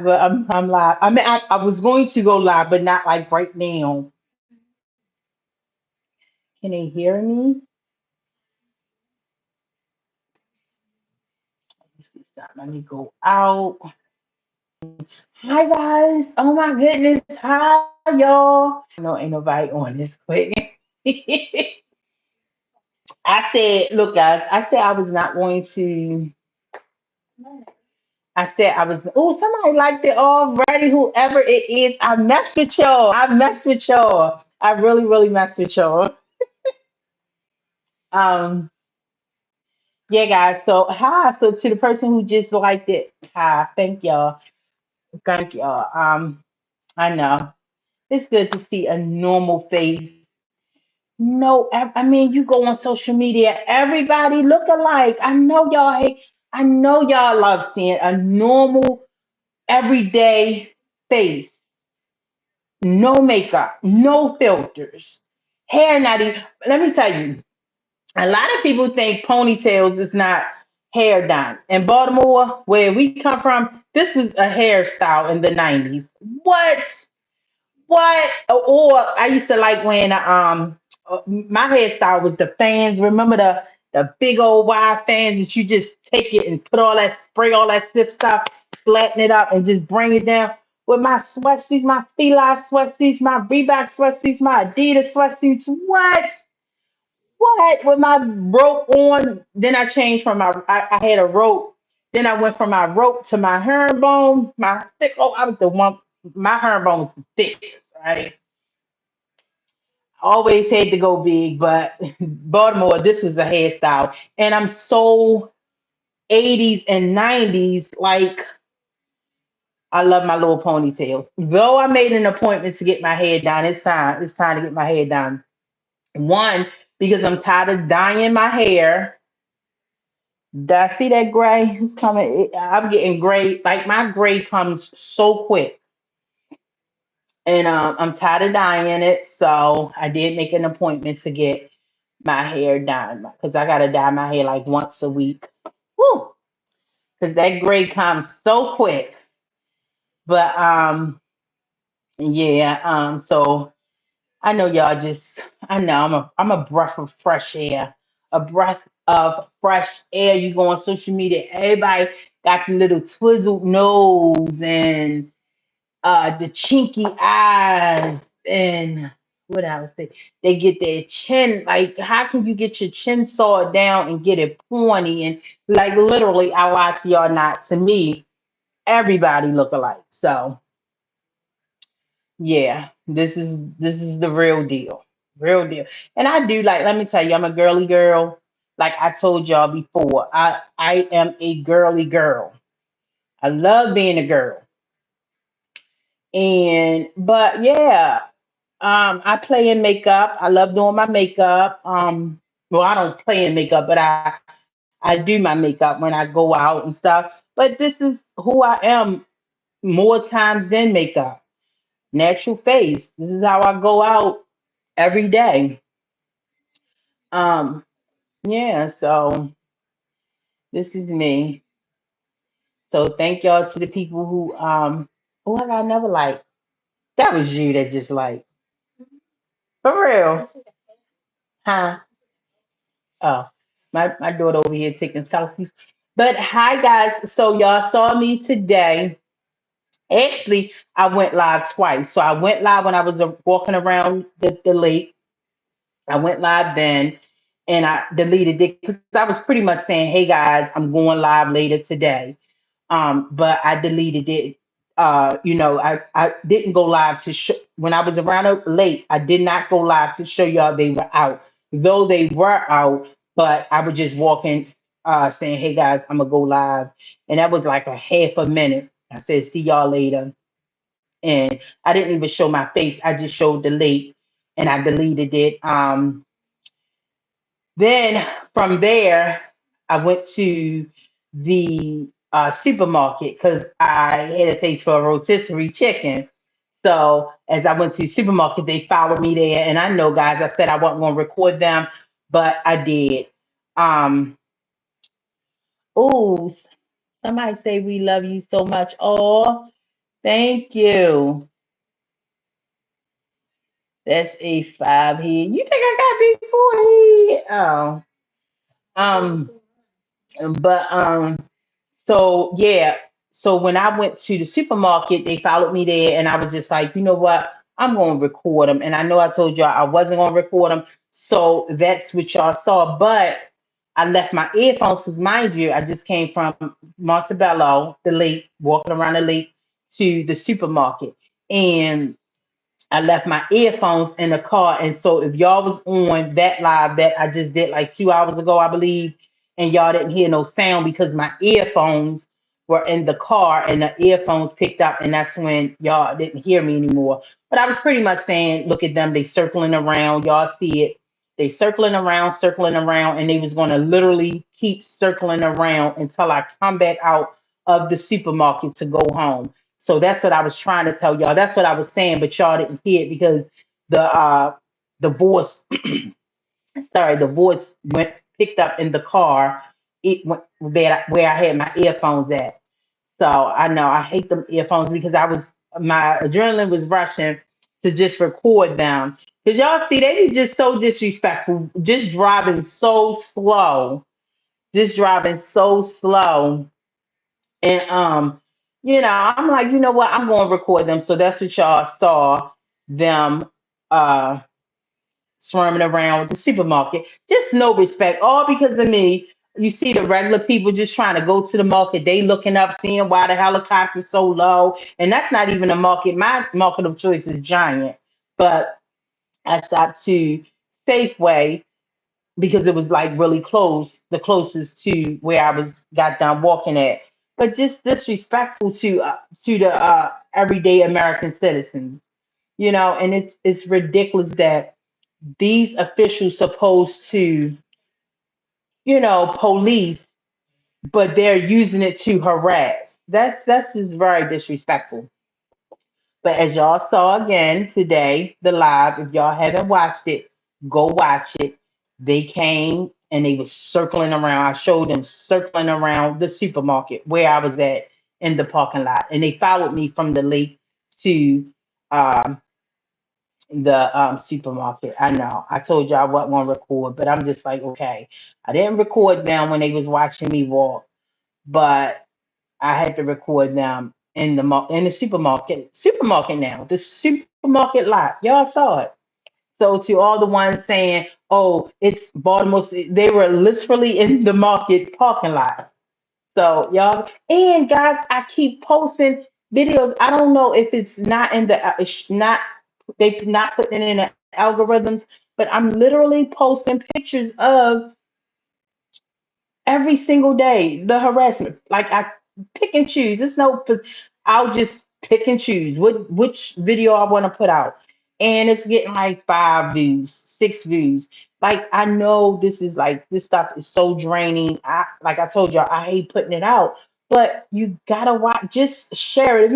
but I'm live. I mean, I was going to go live, but not like right now. Can they hear me? Let me go out. Hi guys. Oh my goodness. Hi y'all. I know ain't nobody on this quick. I said, look guys, I said I was not going to. I said I was. Oh, somebody liked it already. Whoever it is, I mess with y'all. I mess with y'all. I really, really mess with y'all. Um, yeah, guys. So hi. So to the person who just liked it, hi. Thank y'all. Thank y'all. I know it's good to see a normal face. No, I mean you go on social media, everybody look alike. I know y'all hate. I know y'all love seeing a normal, everyday face. No makeup, no filters, hair not even. Let me tell you, a lot of people think ponytails is not hair done. In Baltimore, where we come from, this was a hairstyle in the 90s. What? What? Or I used to like when my hairstyle was the fans. Remember the big old wide fans that you just take it and put all that spray, all that stiff stuff, flatten it up, and just bring it down. With my sweatsuits, my Fila sweatsuits, my Reebok sweatsuits, my Adidas sweatsuits. What? What? With my rope on, then I changed from I had a rope. Then I went from my rope to my herringbone. My thick, oh, I was the one, my herringbone was the thickest, right? Always had to go big, but Baltimore, this was a hairstyle. And I'm so 80s and 90s, like I love my little ponytails. Though I made an appointment to get my hair done, it's time. It's time to get my hair done. One, because I'm tired of dyeing my hair. Do I see that gray? It's coming. I'm getting gray. Like my gray comes so quick. And I'm tired of dyeing it. So I did make an appointment to get my hair done because I got to dye my hair like once a week. Woo! Because that gray comes so quick. But yeah, so I know y'all just, I know I'm a breath of fresh air, a breath of fresh air. You go on social media, everybody got the little twizzled nose and the chinky eyes and what else? They get their chin. Like, how can you get your chin sawed down and get it pointy? And like literally, I lie to y'all not to me, everybody look alike. So yeah, this is the real deal. Real deal. And I do like, let me tell you, I'm a girly girl. Like I told y'all before, I am a girly girl. I love being a girl. And but yeah, I play in makeup. I love doing my makeup. Well, I don't play in makeup, but I do my makeup when I go out and stuff. But this is who I am more times than makeup. Natural face. This is how I go out every day. Um, yeah, so this is me. So thank y'all to the people who oh I got another like. That was you that just like for real. Huh? Oh, my daughter over here taking selfies. But hi guys, so y'all saw me today. Actually, I went live twice. So I went live when I was walking around the lake. I went live then, and I deleted it because I was pretty much saying, "Hey guys, I'm going live later today." But I deleted it. I didn't go live to show when I was around late. I did not go live to show y'all they were out, though they were out. But I was just walking, saying, "Hey guys, I'm gonna go live," and that was like a half a minute. I said, "See y'all later," and I didn't even show my face. I just showed the late, and I deleted it. Then from there, I went to the supermarket because I had a taste for a rotisserie chicken. So as I went to the supermarket, they followed me there. And I know, guys, I said I wasn't going to record them, but I did. Um, oh, somebody say we love you so much. Oh, Thank you. That's a five here. You think I got before he? Oh, um, but so yeah. So when I went to the supermarket, they followed me there, and I was just like, you know what? I'm going to record them. And I know I told y'all I wasn't going to record them, so that's what y'all saw. But I left my earphones because, mind you, I just came from Montebello, the lake, walking around the lake to the supermarket, and I left my earphones in the car. And so if y'all was on that live that I just did like 2 hours ago, I believe, and y'all didn't hear no sound because my earphones were in the car and the earphones picked up, and that's when y'all didn't hear me anymore. But I was pretty much saying, look at them, they circling around, y'all see it. They circling around, and they was gonna literally keep circling around until I come back out of the supermarket to go home. So that's what I was trying to tell y'all. That's what I was saying, but y'all didn't hear it because the voice, sorry, the voice went picked up in the car. It went there where I had my earphones at. So I know I hate them earphones because I was my adrenaline was rushing to just record them. Cause y'all see they be just so disrespectful, just driving so slow. And I'm like, you know what? I'm going to record them. So that's what y'all saw them uh swarming around the supermarket. Just no respect, all because of me. You see the regular people just trying to go to the market. They looking up, seeing why the helicopter's so low, and that's not even a market. My market of choice is Giant, but I stopped to Safeway because it was like really close, the closest to where I was got done walking at. But just disrespectful to the everyday American citizens, and it's ridiculous that these officials supposed to, police, but they're using it to harass. That's just very disrespectful. But as y'all saw again today, the live, if y'all haven't watched it, go watch it. They came and they was circling around. I showed them circling around the supermarket where I was at in the parking lot. And they followed me from the lake to um, the supermarket. I know. I told you I wasn't going to record, but I'm just like, okay. I didn't record them when they was watching me walk, but I had to record them in the supermarket now, the supermarket lot. Y'all saw it. So to all the ones saying, "Oh, it's Baltimore," they were literally in the market parking lot. So y'all, and guys, I keep posting videos. I don't know if it's not in the, it's not they not putting it in the algorithms, but I'm literally posting pictures of every single day the harassment. Like I pick and choose. It's no, I'll just pick and choose which video I want to put out, and it's getting like 5 views, 6 views. Like I know this is like this stuff is so draining. Like I told y'all, I hate putting it out. But you gotta watch. Just share it.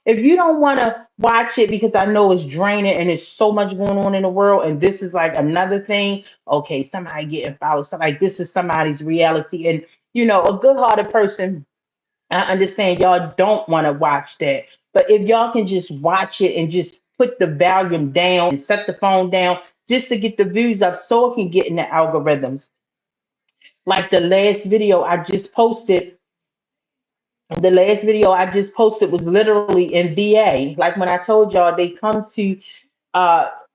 If you don't want to watch it because I know it's draining and there's so much going on in the world, and this is like another thing. Okay, somebody getting followed. So like this is somebody's reality, and a good-hearted person. I understand y'all don't want to watch that, but if y'all can just watch it and just put the volume down and set the phone down just to get the views up, so it can get in the algorithms. Like the last video I just posted was literally in VA. Like when I told y'all, they come to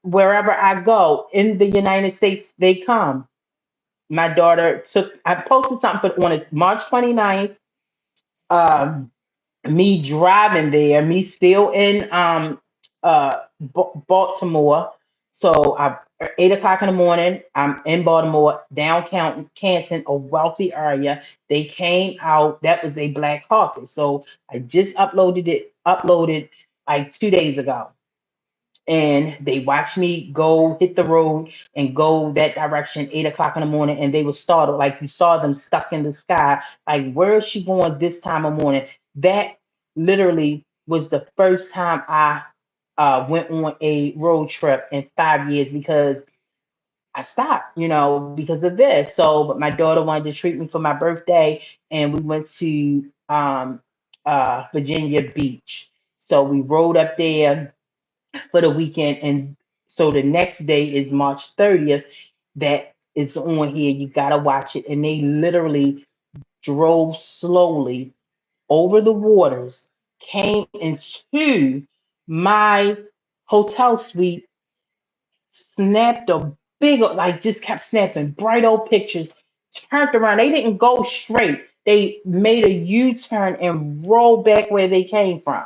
wherever I go in the United States, they come. My daughter I posted something on it March 29th. Um, Me driving there, me still in Baltimore. So 8 o'clock in the morning, I'm in Baltimore, downtown Canton, a wealthy area. They came out, that was a black caucus. So I just uploaded like 2 days ago, and they watched me go hit the road and go that direction 8 o'clock in the morning, and they were startled, like you saw them stuck in the sky, like where is she going this time of morning? That literally was the first time I went on a road trip in 5 years because I stopped, because of this. So, but my daughter wanted to treat me for my birthday, and we went to Virginia Beach. So we rode up there for the weekend, and so the next day is March 30th. That is on here. You gotta watch it. And they literally drove slowly over the waters, came into my hotel suite, snapped a big, like just kept snapping bright old pictures, turned around. They didn't go straight. They made a U-turn and rolled back where they came from.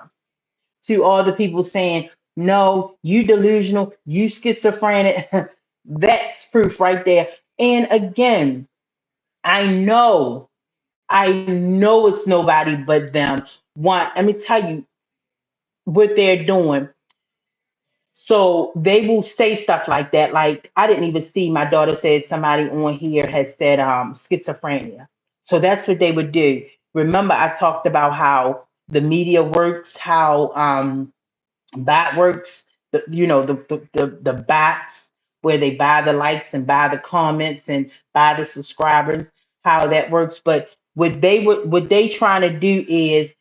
To all the people saying, no, you delusional, you schizophrenic. That's proof right there. And again, I know it's nobody but them. Let me tell you what they're doing. So they will say stuff like that. Like I didn't even see, my daughter said somebody on here has said schizophrenia. So that's what they would do. Remember, I talked about how the media works, how bot works, the bots where they buy the likes and buy the comments and buy the subscribers, how that works. But what they trying to do is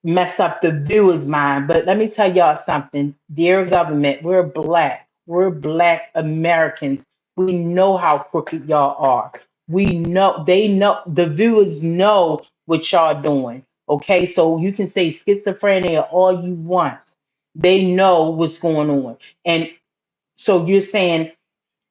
mess up the viewer's mind. But let me tell y'all something, dear government, we're black. We're black Americans. We know how crooked y'all are. We know, they know, the viewers know what y'all doing. Okay, so you can say schizophrenia all you want. They know what's going on. And so you're saying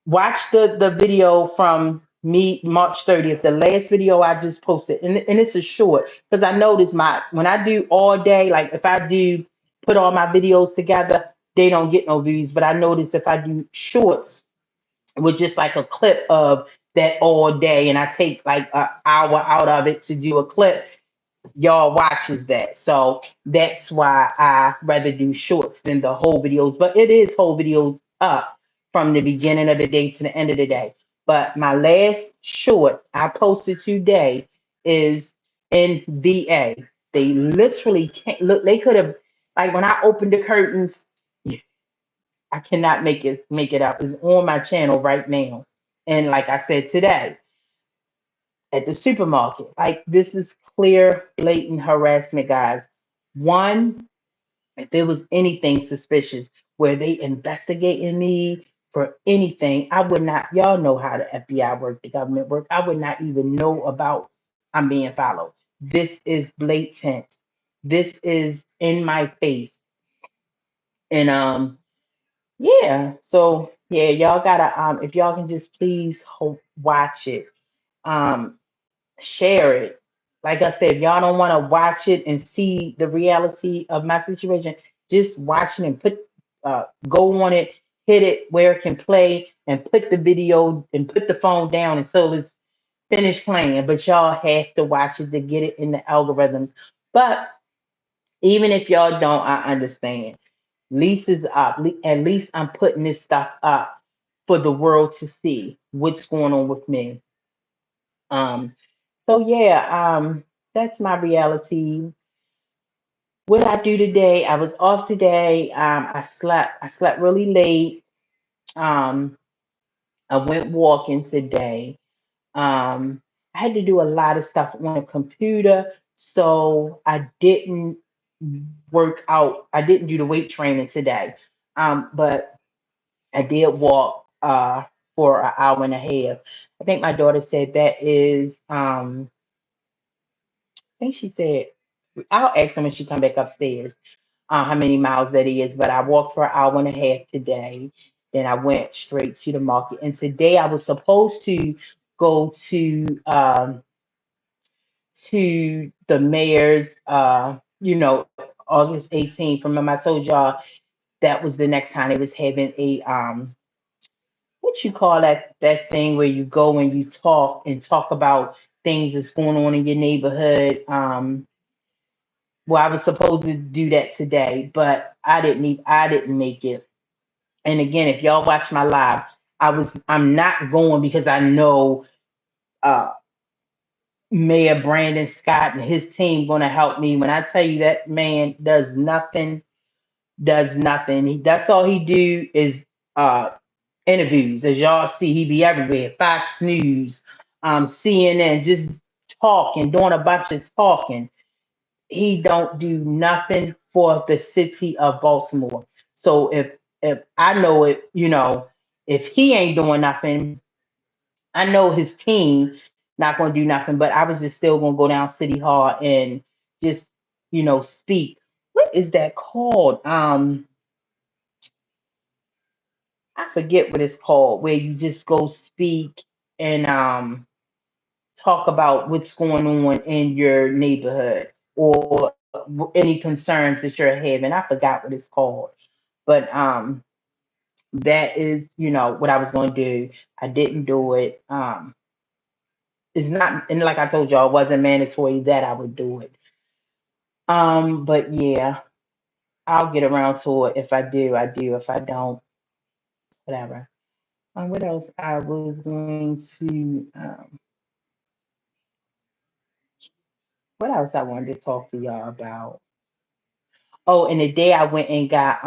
watch the video from me March 30th, the last video I just posted, and it's a short because I noticed my when I do all day, like if I do put all my videos together, they don't get no views. But I noticed if I do shorts with just like a clip of that all day, and I take like an hour out of it to do a clip, y'all watches that. So that's why I rather do shorts than the whole videos. But it is whole videos up from the beginning of the day to the end of the day. But my last short I posted today is in VA. They literally can't look. They could have, like when I opened the curtains, I cannot make it up. It's on my channel right now. And like I said today, at the supermarket. Like this is clear, blatant harassment, guys. One, if there was anything suspicious where they investigating me for anything, I would not. Y'all know how the FBI work, the government work. I would not even know about I'm being followed. This is blatant. This is in my face. And yeah. So yeah, y'all gotta if y'all can just please watch it. Um share it. Like I said, if y'all don't want to watch it and see the reality of my situation, just watch it and go on it, hit it where it can play, and put the video and put the phone down until it's finished playing. But y'all have to watch it to get it in the algorithms. But even if y'all don't, I understand. Lease is up. At least I'm putting this stuff up for the world to see what's going on with me. Um, so yeah, that's my reality. What I do today, I was off today. I slept really late. Um, I went walking today. I had to do a lot of stuff on the computer, so I didn't work out. I didn't do the weight training today. But I did walk for an hour and a half. I think my daughter said that is I think she said I'll ask her when she come back upstairs how many miles that is. But I walked for an hour and a half today. Then I went straight to the market. And today I was supposed to go to the mayor's August 18th. Remember I told y'all that was the next time they was having a what you call that thing where you go and you talk about things that's going on in your neighborhood. Well, I was supposed to do that today, but I didn't make it. And again, if y'all watch my live, I'm not going because I know uh Mayor Brandon Scott and his team gonna help me. When I tell you that man does nothing. That's all he do is uh interviews. As y'all see, he be everywhere. Fox News, CNN, just talking, doing a bunch of talking. he don't do nothing for the city of Baltimore. So if I know it, if he ain't doing nothing, I know his team not gonna do nothing. But I was just still gonna go down City Hall and just speak. What is that called? I forget what it's called, where you just go speak and talk about what's going on in your neighborhood or any concerns that you're having. I forgot what it's called, but that is, what I was going to do. I didn't do it. It's not, and like I told y'all, it wasn't mandatory that I would do it. But yeah, I'll get around to it. If I do, I do. If I don't, whatever. What else I was going to what else I wanted to talk to y'all about? Oh, and the day I went and got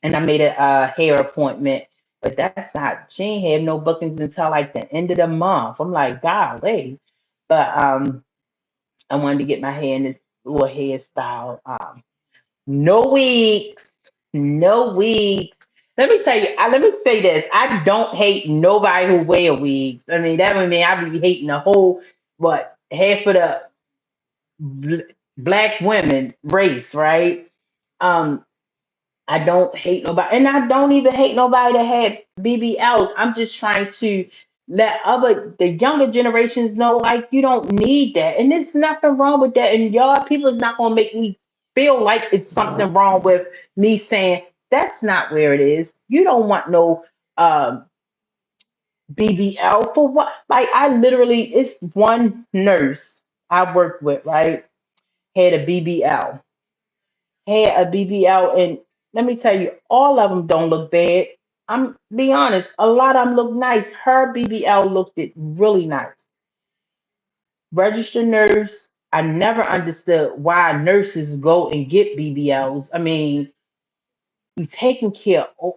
and I made a hair appointment, but that's not she ain't have no bookings until like the end of the month. I'm like, golly. But I wanted to get my hair in this little hairstyle. No weeks, no weeks. Let me tell you, let me say this. I don't hate nobody who wear wigs. I mean, that would mean I be hating the whole, what, half of the black women race, right? Um, I don't hate nobody, and I don't even hate nobody that had BBLs. I'm just trying to let the younger generations know, like, you don't need that, and there's nothing wrong with that. And y'all, people's not gonna make me feel like it's something wrong with me saying that's not where it is. You don't want no BBL for what? Like, I literally, it's one nurse I worked with, right? Had a BBL had a BBL, and let me tell you, all of them don't look bad. I'm be honest, a lot of them look nice. Her BBL looked it really nice. Registered nurse. I never understood why nurses go and get BBLs. I mean, you taking care of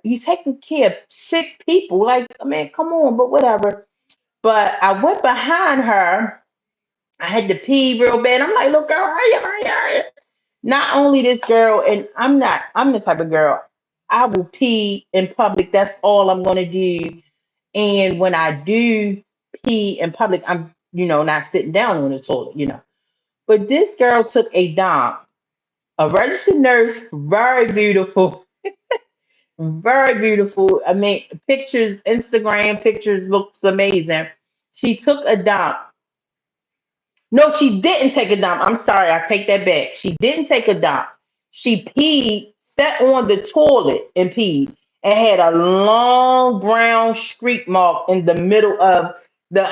sick people. Like, I mean, come on, but whatever. But I went behind her. I had to pee real bad. I'm like, look, girl, hurry. Not only this girl, and I'm the type of girl, I will pee in public. That's all I'm gonna do. And when I do pee in public, I'm, not sitting down on the toilet. But this girl took a dump. A registered nurse, very beautiful, very beautiful. I mean, pictures, Instagram pictures looks amazing. She took a dump. No, she didn't take a dump. I'm sorry, I take that back. She didn't take a dump. She peed, sat on the toilet and peed, and had a long brown streak mark in the middle of the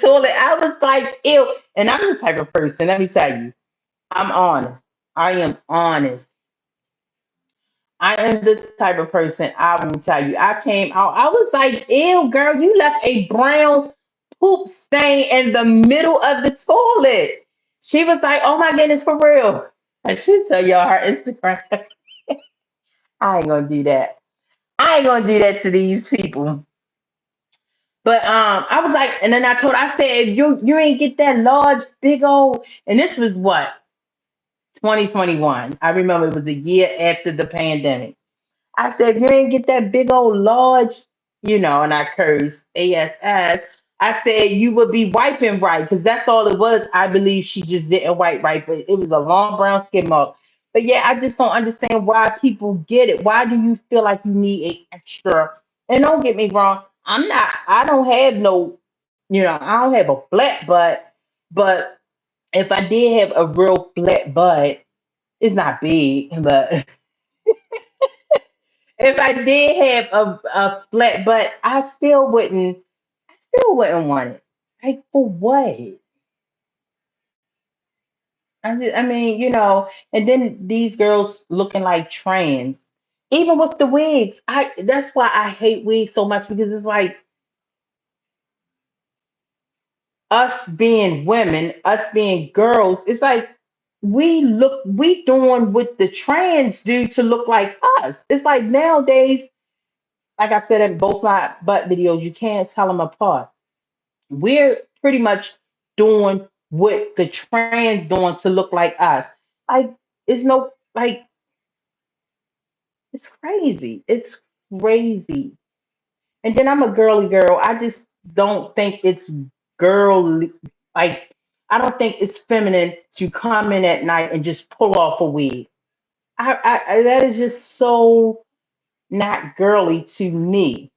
toilet. I was like, ew. And I'm the type of person, let me tell you, I'm honest. I am honest. I am the type of person I will tell you. I came out, I was like, ew, girl, you left a brown poop stain in the middle of the toilet. She was like, oh my goodness, for real. I should tell y'all her Instagram. I ain't gonna do that. I ain't gonna do that to these people. But I was like, and then I said, you ain't get that large, big old, and this was what, 2021. I remember it was a year after the pandemic. I said, if you ain't get that big old large, and I cursed ASS, I said you would be wiping right, because that's all it was. I believe she just didn't wipe right, but it was a long brown skin mark. But yeah, I just don't understand why people get it. Why do you feel like you need a extra? And don't get me wrong, I don't have no, I don't have a flat butt, but if I did have a real flat butt, it's not big, but if I did have a flat butt, I still wouldn't want it. Like, for what? I mean, and then these girls looking like trans, even with the wigs. That's why I hate wigs so much, because it's like us being women, us being girls. It's like we doing what the trans do to look like us. It's like nowadays, like I said in both my butt videos, you can't tell them apart. We're pretty much doing what the trans doing to look like us. Like it's no like it's crazy. It's crazy. And then I'm a girly girl. I just don't think it's girly. Like I don't think it's feminine to come in at night and just pull off a wig. That is just so not girly to me.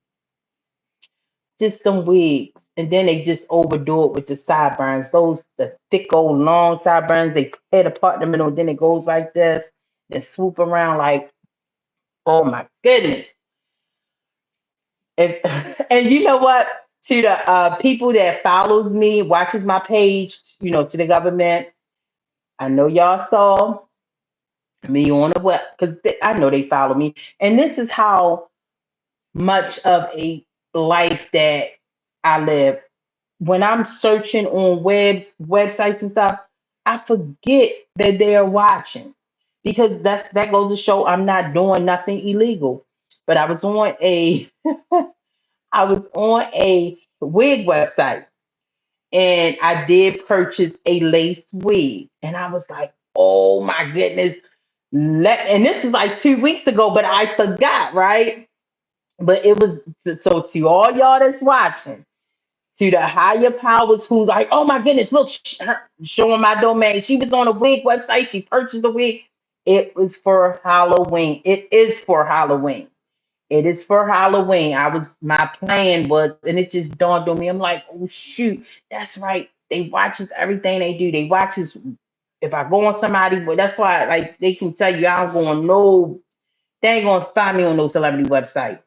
Just them wigs, and then they just overdo it with the sideburns. Those the thick old long sideburns. They head apart in the middle, then it goes like this, then swoop around like, oh my goodness. And, and you know what? To the people that follows me, watches my page, to the government, I know y'all saw me on the web because I know they follow me. And this is how much of a life that I live. When I'm searching on websites and stuff, I forget that they're watching because that goes to show I'm not doing nothing illegal. But I was on a wig website and I did purchase a lace wig. And I was like, oh my goodness. And this was like 2 weeks ago, but I forgot, right? But it was so to all y'all that's watching, to the higher powers who like, oh my goodness, look, showing my domain. She was on a wig website. She purchased a wig. It was for Halloween. It is for Halloween. It is for Halloween. My plan was, and it just dawned on me. I'm like, oh shoot, that's right. They watches everything they do. They watches if I go on somebody, but that's why like they can tell you I don't go on no, they ain't gonna find me on no celebrity website.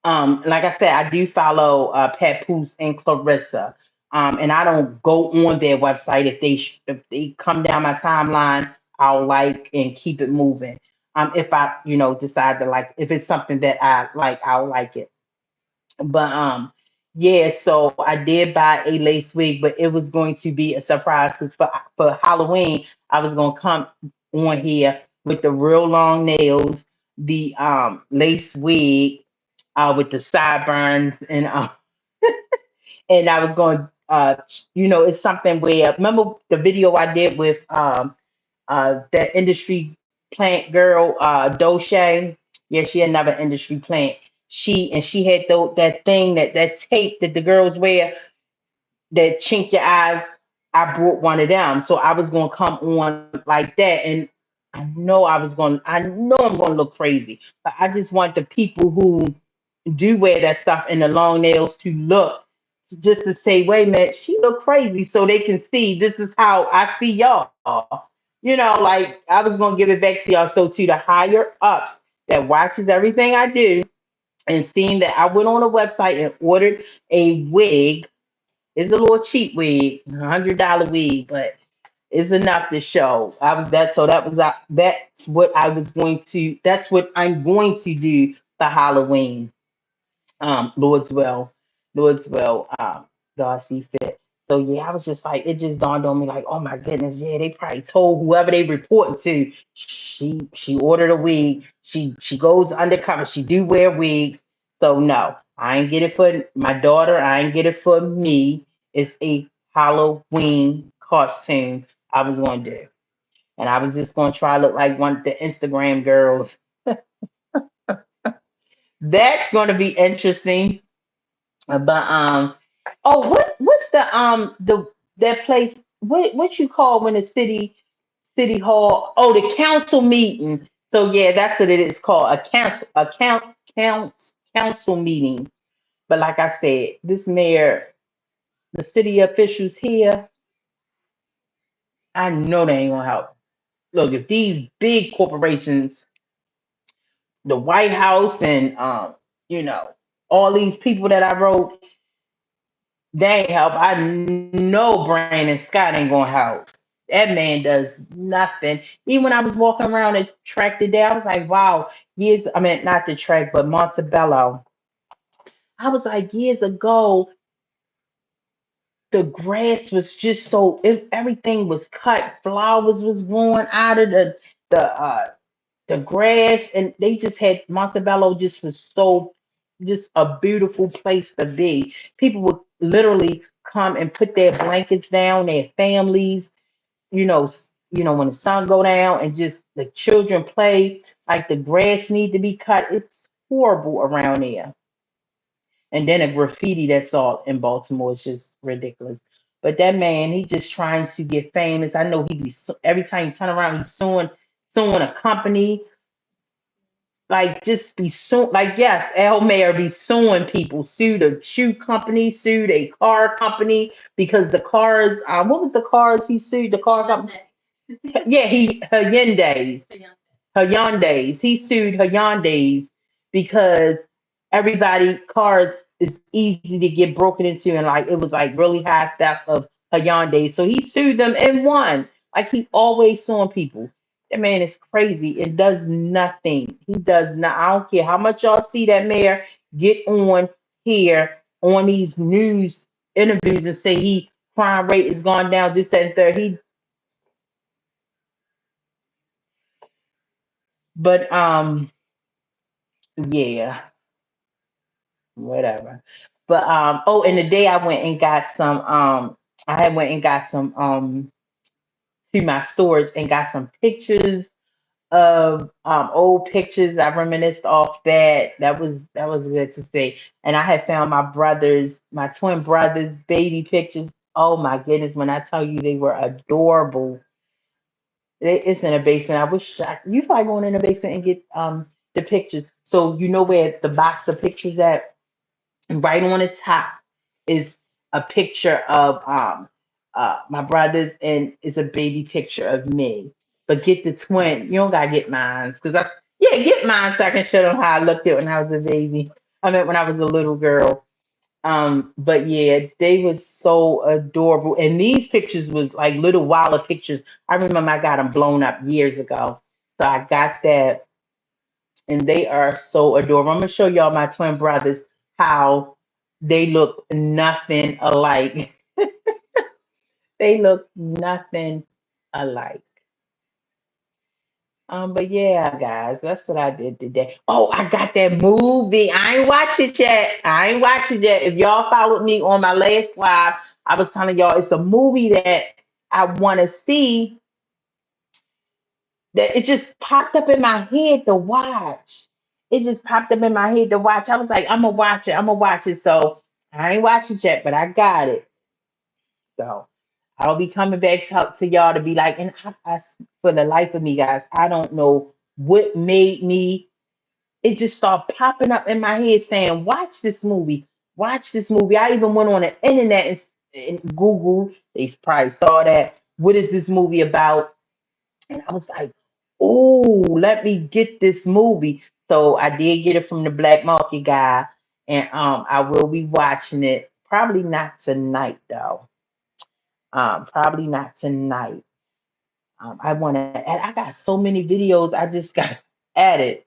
Like I said, I do follow Papoose and Clarissa. And I don't go on their website if they come down my timeline, I'll like and keep it moving. If I decide to like if it's something that I like, I'll like it. But yeah, so I did buy a lace wig, but it was going to be a surprise because for Halloween I was gonna come on here with the real long nails, the lace wig with the sideburns, and I was going it's something where remember the video I did with that industry plant girl, Doche. Yeah, she another industry plant. She had that thing that tape that the girls wear that chink your eyes. I brought one of them, so I was gonna come on like that, and I know I'm gonna look crazy, but I just want the people who do wear that stuff and the long nails to look just to say, wait a minute, she look crazy, so they can see this is how I see y'all. Like I was gonna give it back to y'all. So to the higher ups that watches everything I do and seeing that I went on a website and ordered a wig. It's a little cheap wig, $100 wig, but it's enough to show. I was that so that was that's what I was going to. That's what I'm going to do for Halloween. Lord's will, Lord's will, God see fit. So yeah, I was just like, it just dawned on me like, oh my goodness, yeah, they probably told whoever they reporting to, she ordered a wig. She goes undercover. She do wear wigs. So no, I ain't get it for my daughter. I ain't get it for me. It's a Halloween costume I was gonna do, and I was just gonna try to look like one of the Instagram girls. That's gonna be interesting. But oh, what's the that place? What you call when the city hall? Oh, the council meeting. So yeah, that's what it is called, council meeting. But like I said, this mayor, the city officials here, I know they ain't gonna help. Look, if these big corporations, the White House, and you know, all these people that I wrote, they ain't help. I know Brandon Scott ain't gonna help. That man does nothing. Even when I was walking around the track today, I was like, wow, I mean, not the track, but Montebello. I was like, years ago, the grass was just everything was cut, flowers was growing out of the grass, and they just had Montebello just was so just a beautiful place to be. People would literally come and put their blankets down, their families, when the sun go down and just the children play, like the grass need to be cut. It's horrible around there. And then a graffiti that's all in Baltimore is just ridiculous. But that man, he just trying to get famous. I know every time you turn around, he's suing a company, like just be suing. Like yes, El Mayor be suing people, sue the shoe company, sued a car company because the cars. What was the cars he sued? The car company. Yeah, Hyundai's. Hyundai's. He sued Hyundai's because everybody cars is easy to get broken into, and like it was like really high theft of Hyundai. So he sued them and won. Like he always suing people. That man is crazy and does nothing. He does not. I don't care how much y'all see that mayor get on here on these news interviews and say he crime rate is gone down, this, that, and third. But yeah, whatever. But oh, and the day I went and got some I had went and got some to my storage and got some pictures of old pictures. I reminisced off that. That was good to see. And I had found my twin brothers baby pictures. Oh my goodness, when I tell you they were adorable. It's in a basement. I wish you probably going in the basement and get the pictures. So you know where the box of pictures at, and right on the top is a picture of my brothers, and it's a baby picture of me. But get the twin. You don't gotta get mine because I yeah get mine so I can show them how I looked at when I was a baby. I meant when I was a little girl. But yeah, they was so adorable. And these pictures was like little wilder pictures. I remember I got them blown up years ago. So I got that, and they are so adorable. I'm gonna show y'all my twin brothers how they look nothing alike. They look nothing alike. But yeah, guys, that's what I did today. Oh, I got that movie. I ain't watched it yet. I ain't watched it yet. If y'all followed me on my last live, I was telling y'all it's a movie that I want to see, that it just popped up in my head to watch. It just popped up in my head to watch. I was like, I'm gonna watch it. I'm gonna watch it. So I ain't watched it yet, but I got it. So I'll be coming back to y'all to be like, and for the life of me, guys, I don't know what made me. It just started popping up in my head saying, watch this movie. Watch this movie. I even went on the internet and Google. They probably saw that. What is this movie about? And I was like, oh, let me get this movie. So I did get it from the black market guy, and I will be watching it. Probably not tonight though. Probably not tonight. I want to. I got so many videos. I just got added.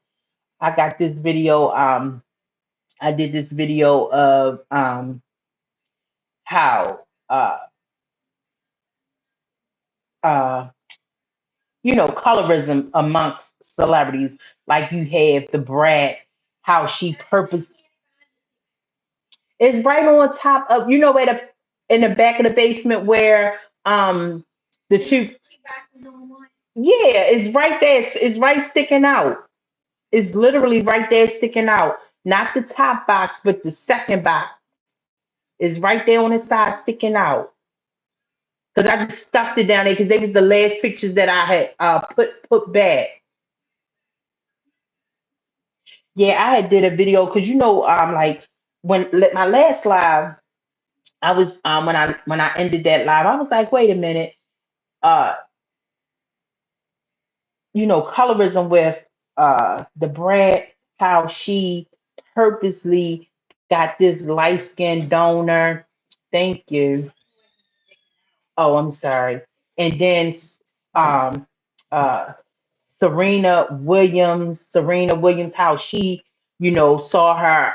I got this video. I did this video of how uh colorism amongst celebrities. Like you have the Brat, how she purpose is right on top of where the in the back of the basement where the two yeah, it's right there. It's right sticking out. It's literally right there sticking out. Not the top box, but the second box is right there on the side sticking out. Because I just stuffed it down there because they was the last pictures that I had put back. Yeah, I had did a video because like my last live, I was when I ended that live, I was like, wait a minute, uh, colorism with the Brad, how she purposely got this light skinned donor. Thank you. Oh, I'm sorry. And then um uh Serena Williams, how she, saw her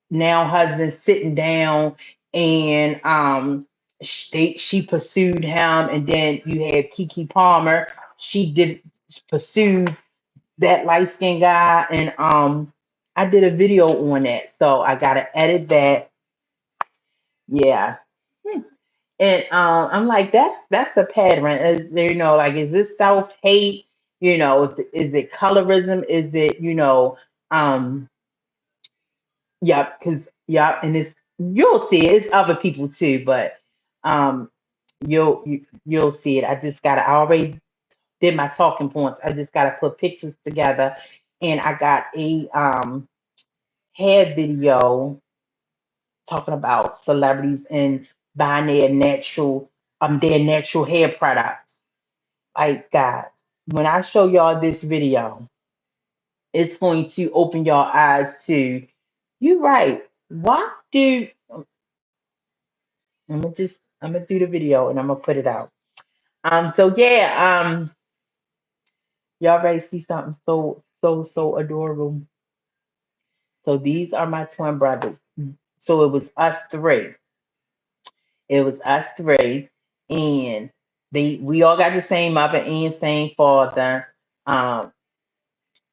now husband sitting down, and she pursued him, and then you had Kiki Palmer. She did pursued that light skinned guy, and I did a video on that, so I gotta edit that. Yeah, And I'm like, that's a pattern. Is there, like, is this self hate? Is it colorism? Is it, um, yeah, because yeah, and it's you'll see it. It's other people too, but um, you'll see it. I already did my talking points. I just gotta put pictures together, and I got a hair video talking about celebrities and buying their natural hair products. Like, guys, when I show y'all this video, it's going to open your eyes to you. Right? Why do I'm gonna do the video and I'm gonna put it out. So yeah, y'all ready to see something so adorable? So these are my twin brothers. So it was us three. It was us three, and we all got the same mother and same father. Um,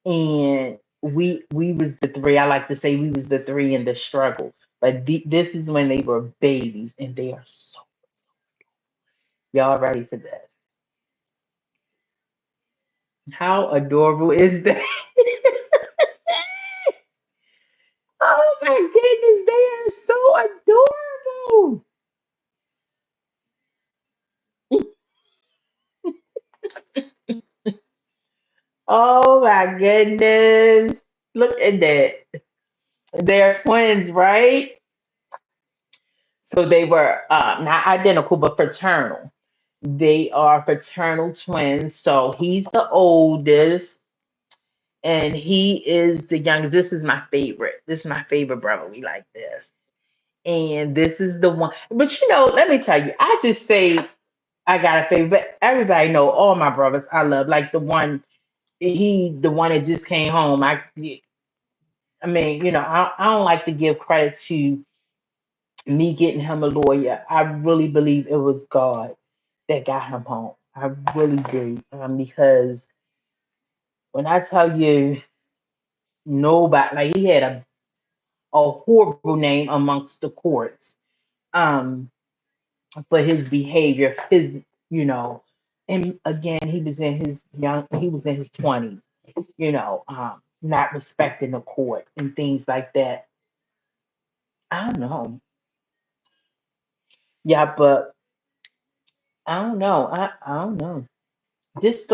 and we was the three. I like to say we was the three in the struggle. But this is when they were babies, and they are so. Y'all ready for this? How adorable is that? Oh my goodness, they are so adorable. Oh my goodness. Look at that. They're twins, right? So they were not identical, but fraternal. They are fraternal twins. So he's the oldest, and he is the youngest. This is my favorite. This is my favorite brother. We like this. And this is the one. But let me tell you, I just say I got a favorite. But everybody know all my brothers I love. Like the one that just came home. I mean, I don't like to give credit to me getting him a lawyer. I really believe it was God that got him home. I really do. Because when I tell you nobody, like, he had a horrible name amongst the courts for his behavior, you know, and again, he was in his 20s, not respecting the court and things like that. I don't know. Yeah, but I don't know. I don't know. Just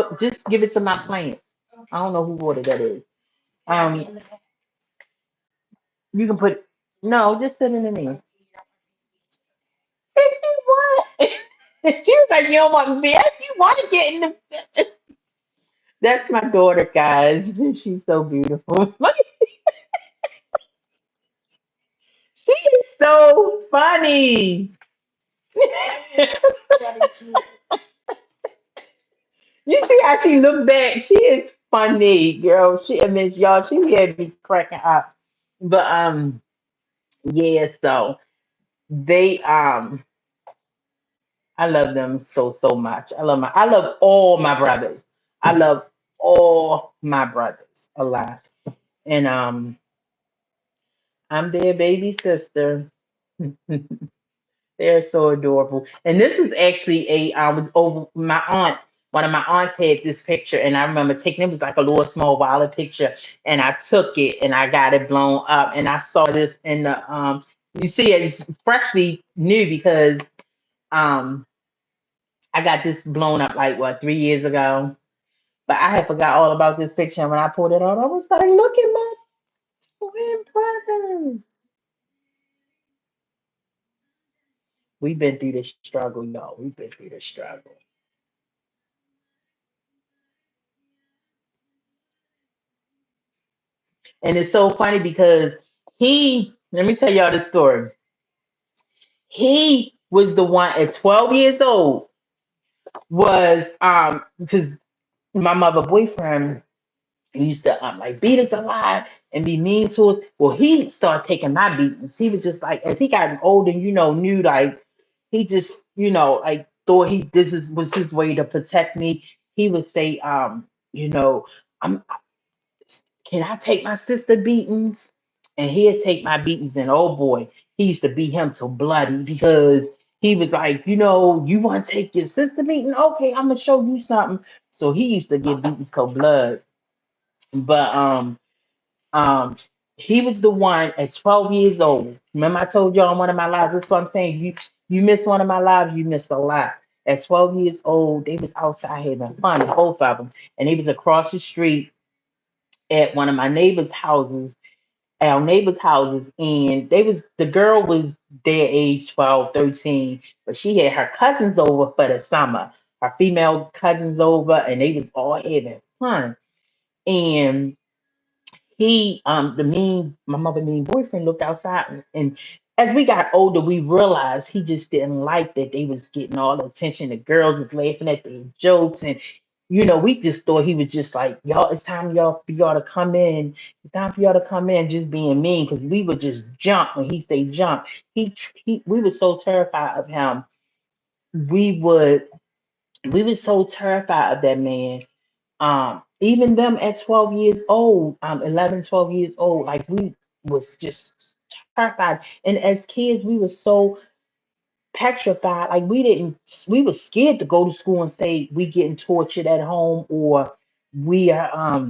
give it to my plants. I don't know who water that is. Um, you can put no, just sit in there. If you want, she was like, you don't want me. If you want to get in the, that's my daughter, guys. She's so beautiful. Look, she is so funny. You see how she looked back? She is funny, girl. I mean, y'all, she had me cracking up. But yeah. So they I love them so much. I love all my brothers. I love all my brothers alive. And I'm their baby sister. They're so adorable. And this is actually I was over my aunt. One of my aunts had this picture, and I remember taking it was like a little small wallet picture, and I took it and I got it blown up, and I saw this in the you see it's freshly new because um I got this blown up like what 3 years ago. But I had forgot all about this picture, and when I pulled it out, I was like, look at my twin brothers. We've been through the struggle, y'all. We've been through the struggle. And it's so funny because let me tell y'all this story. He was the one at 12 years old, was because my mother boyfriend used to like beat us a lot and be mean to us. Well, he started taking my beatings. He was just like, as he got older, knew like he just, like thought was his way to protect me. He would say, you know, I'm can I take my sister beatings? And he'd take my beatings, and oh boy, he used to beat him till bloody because he was like, you want to take your sister beating? Okay, I'm gonna show you something. So he used to get beaten so blood. But um he was the one at 12 years old. Remember I told y'all in one of my lives, that's what I'm saying. You miss one of my lives, you missed a lot. At 12 years old, they was outside having fun, both of them. And they was across the street at one of my neighbor's houses, our neighbors' houses, and the girl was their age 12, 13, but she had her cousins over for the summer, her female cousins over, and they was all having fun. And my mother mean boyfriend looked outside, and as we got older, we realized he just didn't like that they was getting all the attention. The girls was laughing at their jokes, and we just thought he was just like, y'all, it's time for y'all to come in. It's time for y'all to come in, just being mean, because we would just jump when he say jump. We were so terrified of him. We would we were so terrified of that man. Even them at 12 years old, 11, 12 years old, like we was just terrified. And as kids, we were so petrified. Like we were scared to go to school and say we getting tortured at home, or we are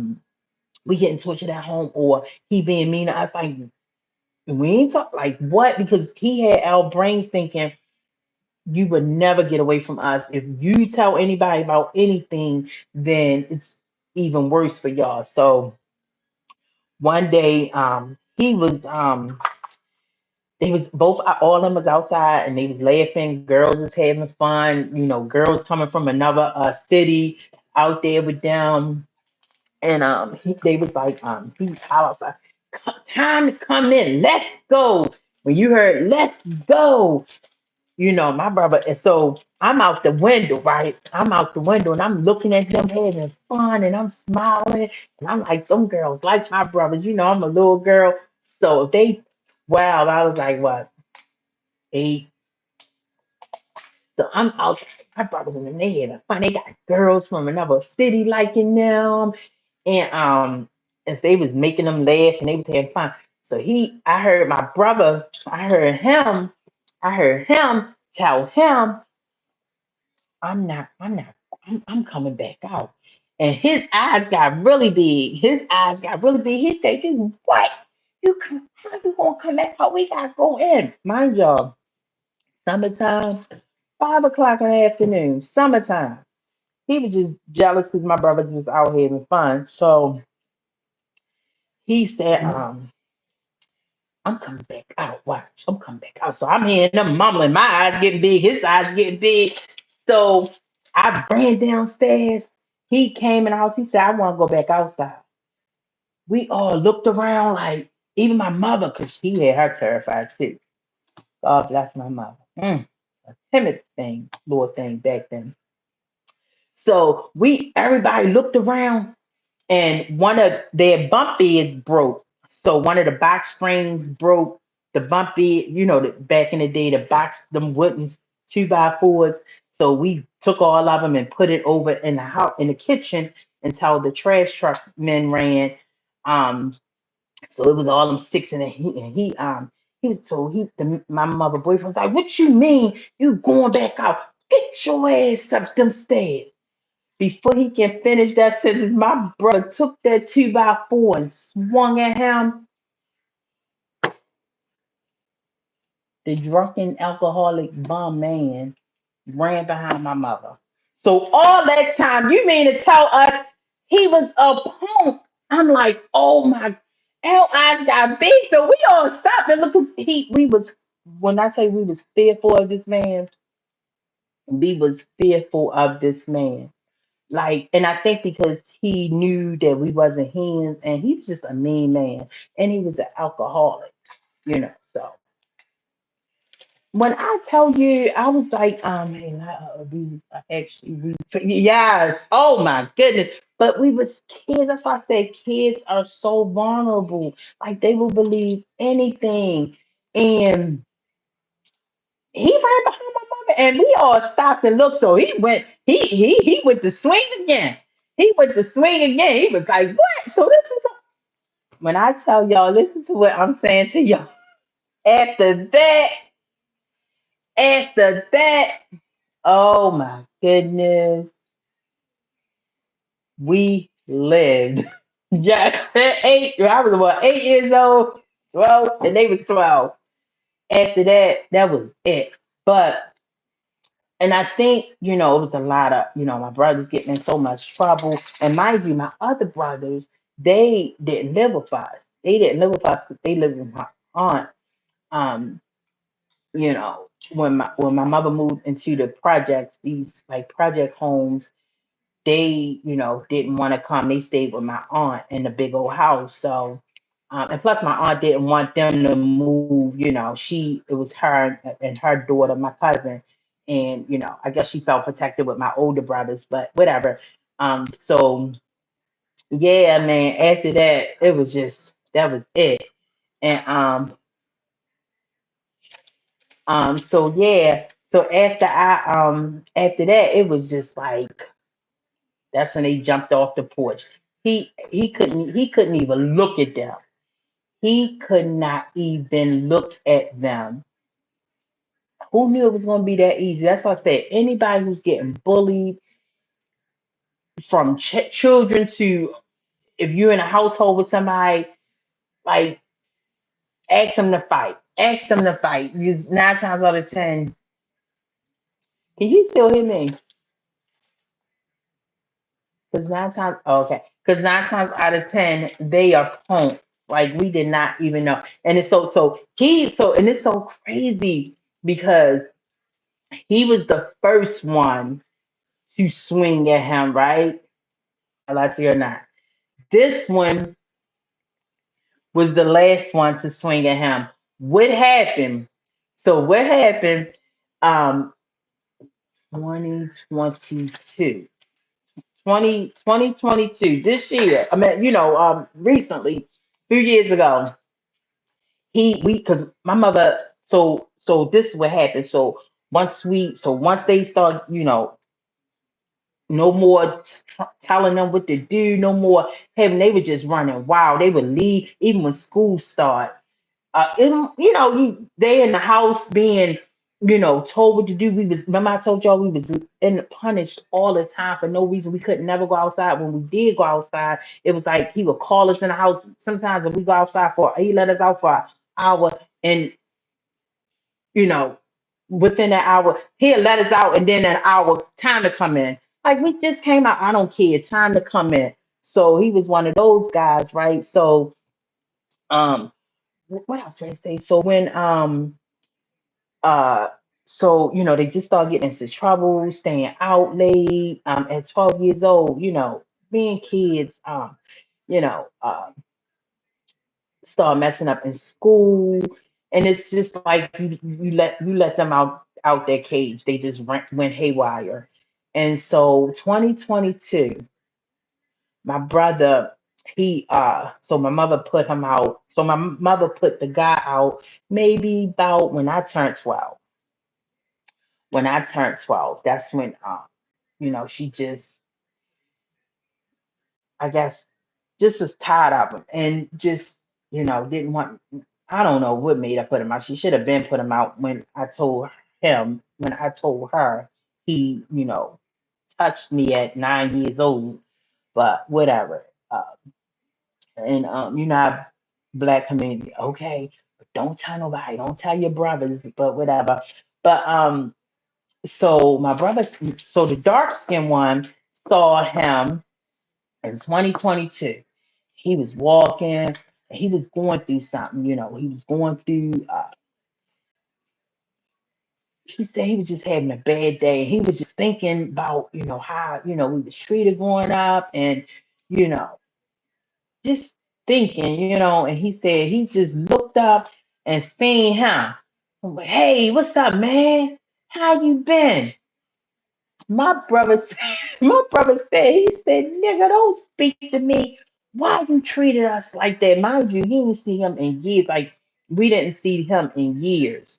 we getting tortured at home, or he being mean to us. Like we ain't talk like what? Because he had our brains thinking you would never get away from us. If you tell anybody about anything, then it's even worse for y'all. So one day, they was both all of them was outside and they was laughing. Girls was having fun. Girls coming from another city out there with them, and they was like, he was outside. Time to come in. Let's go. When you heard "let's go," my brother. And so I'm out the window, right? I'm out the window and I'm looking at them having fun and I'm smiling. And I'm like, them girls like my brothers. I'm a little girl. So if they, wow, I was like, what, 8? So I'm out. My brothers in the they having fun. They got girls from another city liking them. And as they was making them laugh and they was having fun. So I heard my brother, I heard him tell him, I'm coming back out. And his eyes got really big. His eyes got really big. He said, "You what? How you gonna come back out? We gotta go in." Mind y'all, summertime, 5 o'clock in the afternoon, summertime. He was just jealous because my brothers was out having fun. So he said, I'm coming back out. Watch, I'm coming back out. So I'm hearing them mumbling. My eyes getting big. His eyes getting big. So I ran downstairs. He came in the house. He said, I want to go back outside. We all looked around, like, even my mother, because she had her terrified too. God bless my mother. A timid thing, little thing back then. So everybody looked around, and one of their bunk beds broke. So one of the box springs broke. The bunk bed, back in the day, the box, them wooden 2x4s. So we took all of them and put it over in the house, in the kitchen, until the trash truck men ran. Um, so it was all them six, and he was so my mother boyfriend was like, "What you mean you going back out? Get your ass up them stairs." Before he can finish that sentence, my brother took that 2x4 and swung at him. The drunken alcoholic bum man ran behind my mother. So all that time, you mean to tell us he was a punk? I'm like, oh my, our eyes got big. So we all stopped and look. We was, when I say we was fearful of this man, we was fearful of this man. Like, and I think because he knew that we wasn't his, and he was just a mean man, and he was an alcoholic. So when I tell you, I was like, man, yes, oh my goodness. But we was kids. That's why I said kids are so vulnerable. Like they will believe anything. And he ran behind my mother, and we all stopped and looked. So he went to swing again. He went to swing again. He was like, "What?" So this is when I tell y'all, listen to what I'm saying to y'all. After that, After that, oh my goodness, we lived. Yeah, eight. I was what 8 years old, 12, and they was 12. After that, that was it. But and I think it was a lot of my brothers getting in so much trouble. And mind you, my other brothers they didn't live with us. They didn't live with us because they lived with my aunt. Um, when my mother moved into the projects, these like project homes, they, didn't want to come. They stayed with my aunt in the big old house. So, and plus my aunt didn't want them to move. It was her and her daughter, my cousin, and I guess she felt protected with my older brothers, but whatever. So yeah, man. After that, it was just that was it. And so yeah. So after that, it was just like that's when they jumped off the porch. He couldn't even look at them. He could not even look at them. Who knew it was going to be that easy? That's what I said. Anybody who's getting bullied, from children to if you're in a household with somebody, like ask them to fight. Ask them to fight. Because 9 times out of 10, can you still hear me? Because okay. Because 9 times out of 10, they are pwned. Like we did not even know. And it's and it's so crazy because he was the first one to swing at him, right? I lie to you or not. This one was the last one to swing at him. What happened? So what happened? Um, 2022. 2022, this year. I mean, recently, a few years ago, because my mother. So this is what happened. Once they start, no more telling them what to do, no more having. They were just running wild. They would leave even when school started. They in the house being, told what to do. We was remember I told y'all we was in punished all the time for no reason. We could never go outside. When we did go outside, it was like he would call us in the house. Sometimes if we go outside he let us out for an hour, and you know, within an hour, he'll let us out, and then an hour time to come in. Like we just came out. I don't care. Time to come in. So he was one of those guys, right? So um, what else did I say? So when uh they just start getting into trouble, staying out late, at 12 years old, being kids, you know, start messing up in school. And it's just like you let them out their cage. They just went haywire. And so 2022, my brother, so my mother put him out. So my mother put the guy out maybe about when I turned 12. When I turned 12, that's when she just, I guess, just was tired of him and just, didn't want. I don't know what made her put him out. She should have been put him out when I told her he, touched me at 9 years old, but whatever. And our black community, okay, but don't tell nobody, don't tell your brothers, but whatever. But so my brother, so the dark skinned one saw him in 2022. He was walking and he was going through something, he was going through, he said he was just having a bad day. He was just thinking about, how, we was treated growing up and, you know, just thinking, and he said he just looked up and seen him. I'm like, hey, what's up, man? How you been? My brother said, he said, nigga, don't speak to me. Why you treated us like that? Mind you, he didn't see him in years. Like, we didn't see him in years.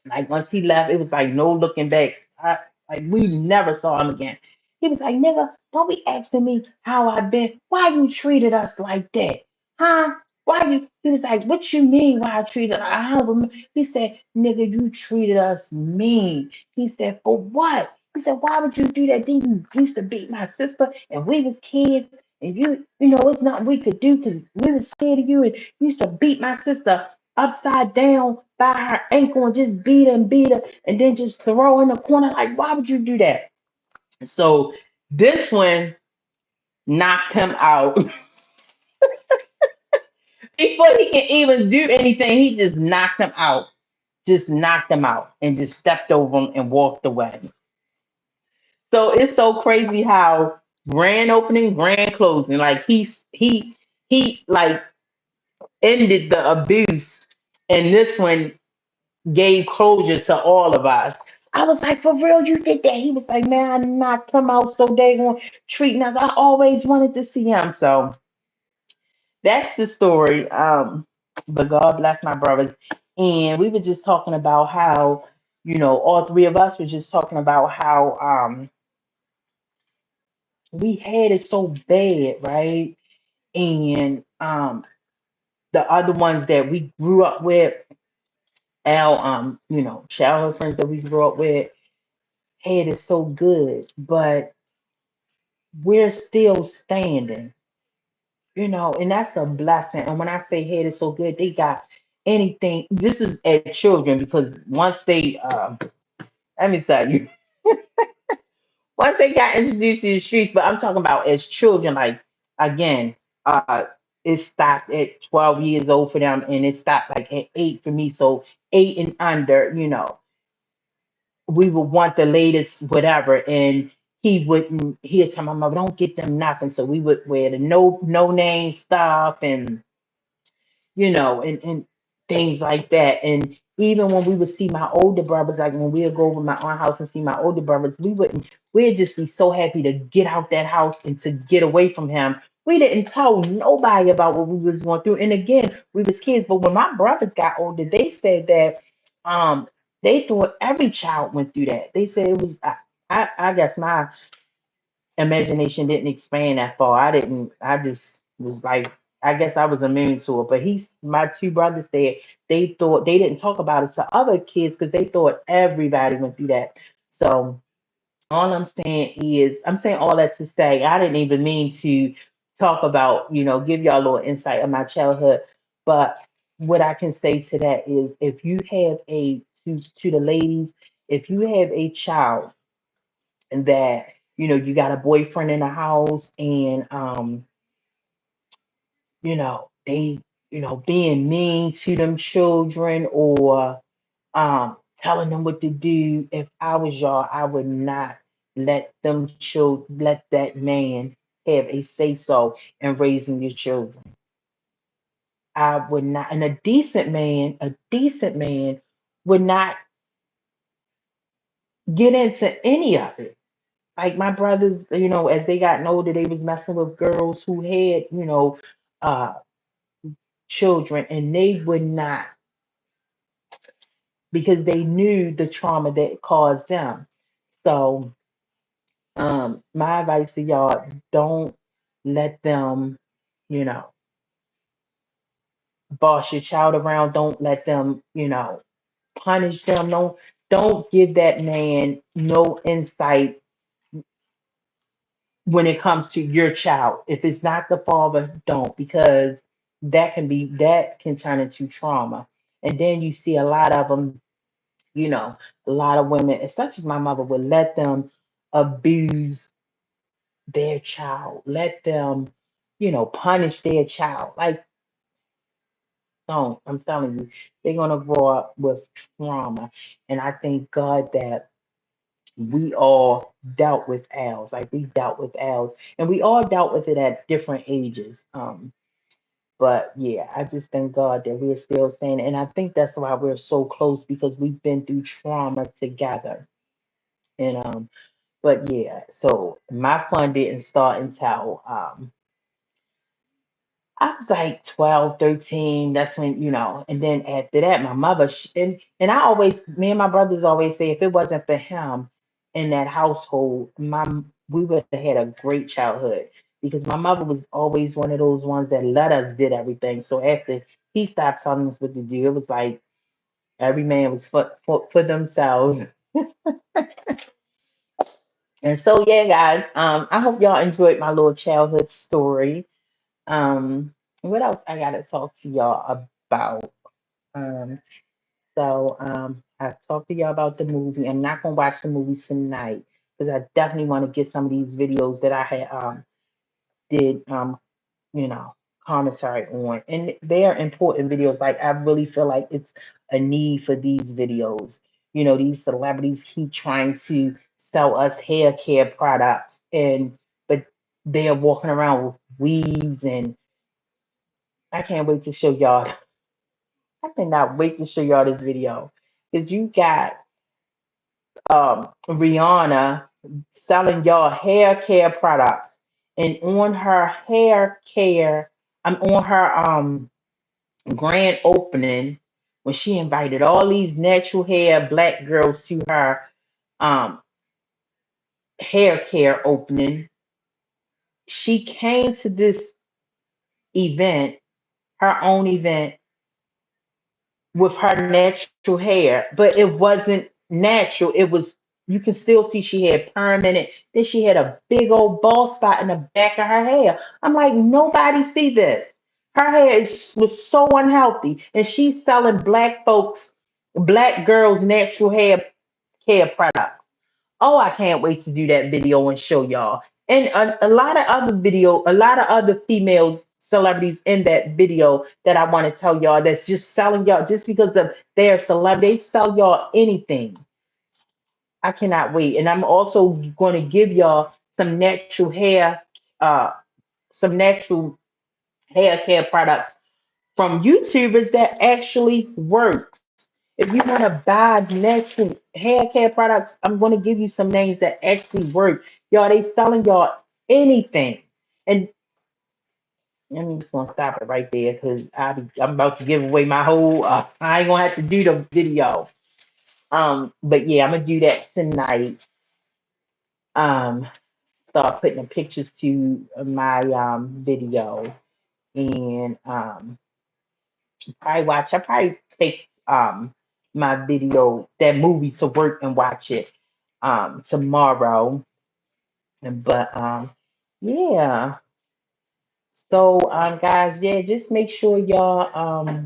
Like, once he left, it was like no looking back. Like, we never saw him again. He was like, nigga, don't be asking me how I've been. Why you treated us like that? Huh? Why you? He was like, what you mean? Why I treated? I don't remember. He said, nigga, you treated us mean. He said, for what? He said, why would you do that? Then you used to beat my sister, and we was kids, and you know, it's nothing we could do because we was scared of you, and you used to beat my sister upside down by her ankle and just beat her, and then just throw her in the corner. Like, why would you do that? So this one knocked him out before he can even do anything. He just knocked him out, just knocked him out, and just stepped over him and walked away. So it's so crazy how grand opening, grand closing, like he like ended the abuse, and this one gave closure to all of us. I was like, for real, you did that? He was like, man, I knocked him out so they gonna treating us. I always wanted to see him. So that's the story. But God bless my brothers. And we were just talking about how, all three of us were just talking about how we had it so bad, right? And the other ones that we grew up with, our childhood friends that we grew up with had it so good, but we're still standing, and that's a blessing. And when I say had it so good, they got anything. This is at children because once they let me tell you, once they got introduced to the streets, but I'm talking about as children, like again, it stopped at 12 years old for them, and it stopped like at 8 for me. So 8 and under, we would want the latest whatever, and he'd tell my mother, don't get them nothing. So we would wear the no name stuff, and and things like that. And even when we would see my older brothers, like when we would go over my aunt house and see my older brothers, we'd just be so happy to get out that house and to get away from him. We didn't tell nobody about what we was going through. And again, we was kids. But when my brothers got older, they said that um they thought every child went through that. They said it was I guess my imagination didn't expand that far. I just was like, I guess I was immune to it. But my two brothers said they thought they didn't talk about it to other kids because they thought everybody went through that. So all I'm saying is, I'm saying all that to say, I didn't even mean to talk about, give y'all a little insight of my childhood. But what I can say to that is, if you have to the ladies, if you have a child and that you got a boyfriend in the house, and they being mean to them children, or telling them what to do. If I was y'all, I would not let that man have a say so in raising your children. I would not. And a decent man would not get into any of it. Like my brothers, as they got older, they was messing with girls who had, uh, children, and they would not, because they knew the trauma that it caused them. So, my advice to y'all: don't let them, you know, boss your child around. Don't let them, punish them. Don't give that man no insight when it comes to your child. If it's not the father, don't, because that can turn into trauma. And then you see a lot of them, a lot of women, and such as my mother, would let them abuse their child, let them, punish their child. Like, don't. I'm telling you, they're gonna grow up with trauma. And I thank God that we all dealt with ours. Like we dealt with ours, and we all dealt with it at different ages. But yeah, I just thank God that we're still standing, and I think that's why we're so close, because we've been through trauma together. And but yeah, so my fun didn't start until I was like 12, 13. That's when, and then after that, my mother, and me and my brothers always say, if it wasn't for him in that household, we would have had a great childhood, because my mother was always one of those ones that let us did everything. So after he stopped telling us what to do, it was like every man was for themselves. And so yeah, guys, I hope y'all enjoyed my little childhood story. What else I gotta talk to y'all about? Um, I talked to y'all about the movie. I'm not gonna watch the movie tonight because I definitely want to get some of these videos that I had did you know, commentary on. And they are important videos. Like I really feel like it's a need for these videos. You know, these celebrities keep trying to sell us hair care products and but they're walking around with weaves and I can't wait to show y'all. I cannot wait to show y'all this video. Because you got Rihanna selling y'all hair care products. And on her hair care, I'm on her grand opening when she invited all these natural hair black girls to her um hair care opening. She came to this event, her own event, with her natural hair, but it wasn't natural. It was you can still see she had perm in it. Then she had a big old bald spot in the back of her hair. I'm like, nobody see this. Her was so unhealthy, and she's selling black folks, black girls' natural hair care products. Oh, I can't wait to do that video and show y'all. And a lot of other a lot of other females celebrities in that video that I want to tell y'all that's just selling y'all just because of their celebrity. They sell y'all anything. I cannot wait. And I'm also going to give y'all uh, some natural hair care products from YouTubers that actually works. If you want to buy natural hair care products, I'm going to give you some names that actually work. Y'all, they selling y'all anything. And I'm just going to stop it right there because I'm about to give away my whole, I ain't going to have to do the video. But yeah, I'm going to do that tonight. Um, Start putting the pictures to my video and I probably take my video that movie to work and watch it tomorrow. But yeah. So guys, yeah, just make sure y'all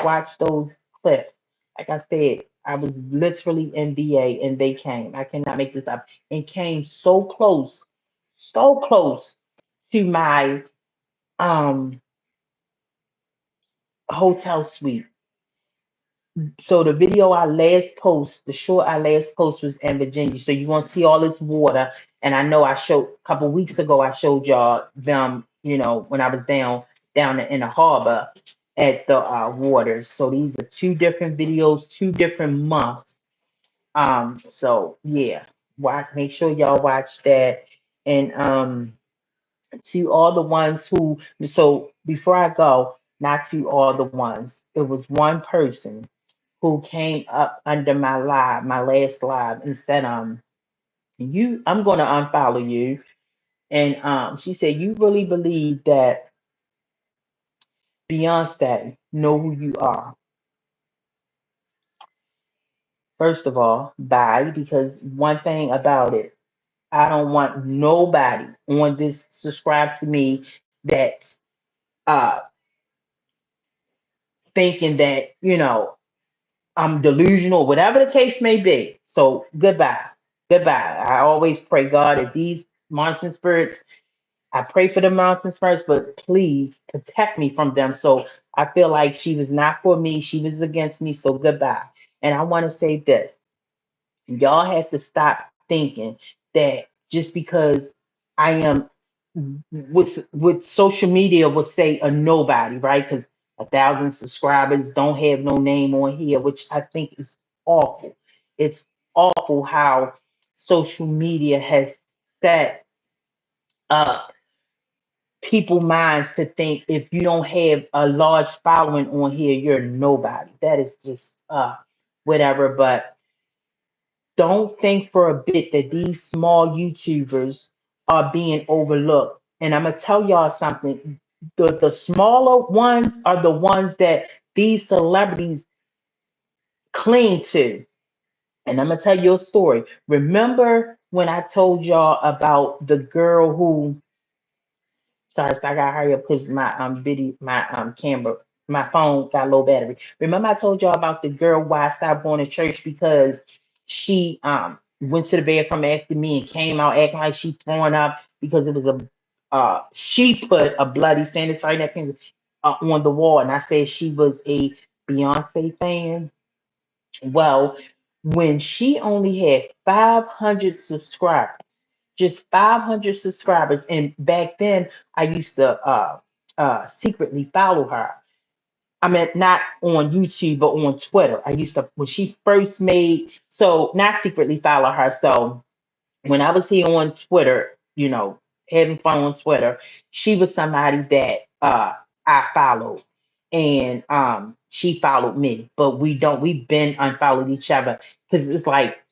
watch those clips. Like I said, I was literally in VA and they came. I cannot make this up. And came so close to my um hotel suite. So the video I last post, the short I last post was in Virginia. So you're gonna see all this water. And I know I showed a couple weeks ago I showed y'all them, when I was down in the harbor at the waters. So these are two different videos, two different months. So yeah, make sure y'all watch that. And to all the ones who so before I go, not to all the ones, it was one person who came up under my last live and said, I'm gonna unfollow you. And she said, you really believe that Beyonce know who you are? First of all, bye, because one thing about it, I don't want nobody on this subscribe to me that's uh thinking that, I'm delusional, whatever the case may be. So goodbye. Goodbye. I always pray, God, if these monitoring spirits, I pray for the mountains first, but please protect me from them. So I feel like she was not for me. She was against me. So goodbye. And I want to say this. Y'all have to stop thinking that just because I am with social media will say a nobody, right? Because 1,000 subscribers don't have no name on here, which I think is awful. It's awful how social media has set up people minds to think if you don't have a large following on here, you're nobody. That is just whatever. But don't think for a bit that these small YouTubers are being overlooked. And I'm gonna tell y'all something. The smaller ones are the ones that these celebrities cling to. And I'm gonna tell you a story. Remember when I told y'all about the girl who, sorry, so I gotta hurry up because my video, my camera, my phone got low battery. Remember I told y'all about the girl why I stopped going to church because she went to the bathroom after me and came out acting like she throwing up because it was a she put a bloody stand right next on the wall, and I said she was a Beyonce fan. Well, when she only had 500 subscribers, just 500 subscribers, and back then I used to secretly follow her. I mean, not on YouTube, but on Twitter. I used to, when she first made, so not secretly follow her. So when I was here on Twitter, having fun on Twitter, she was somebody that I followed. And she followed me, but we've been unfollowed each other because it's like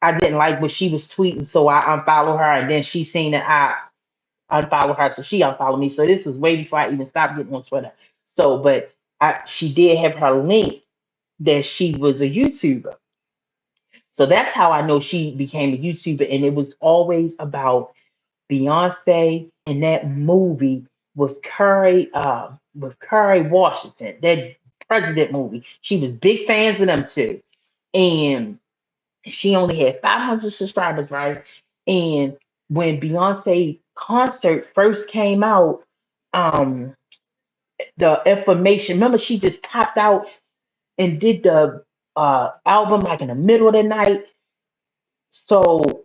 I didn't like what she was tweeting, so I unfollowed her, and then she seen that I unfollowed her, so she unfollowed me. So this was way before I even stopped getting on Twitter. So, but she did have her link that she was a YouTuber. So that's how I know she became a YouTuber, and it was always about Beyonce and that movie with Curry Washington, that president movie. She was big fans of them too, and she only had 500 subscribers, right? And when Beyonce concert first came out, um, the information. Remember, she just popped out and did the album like in the middle of the night. So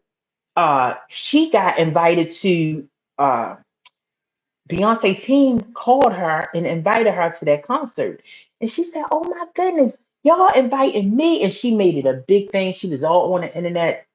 she got invited to Beyonce team called her and invited her to that concert. And she said, "Oh my goodness, y'all inviting me." And she made it a big thing. She was all on the internet,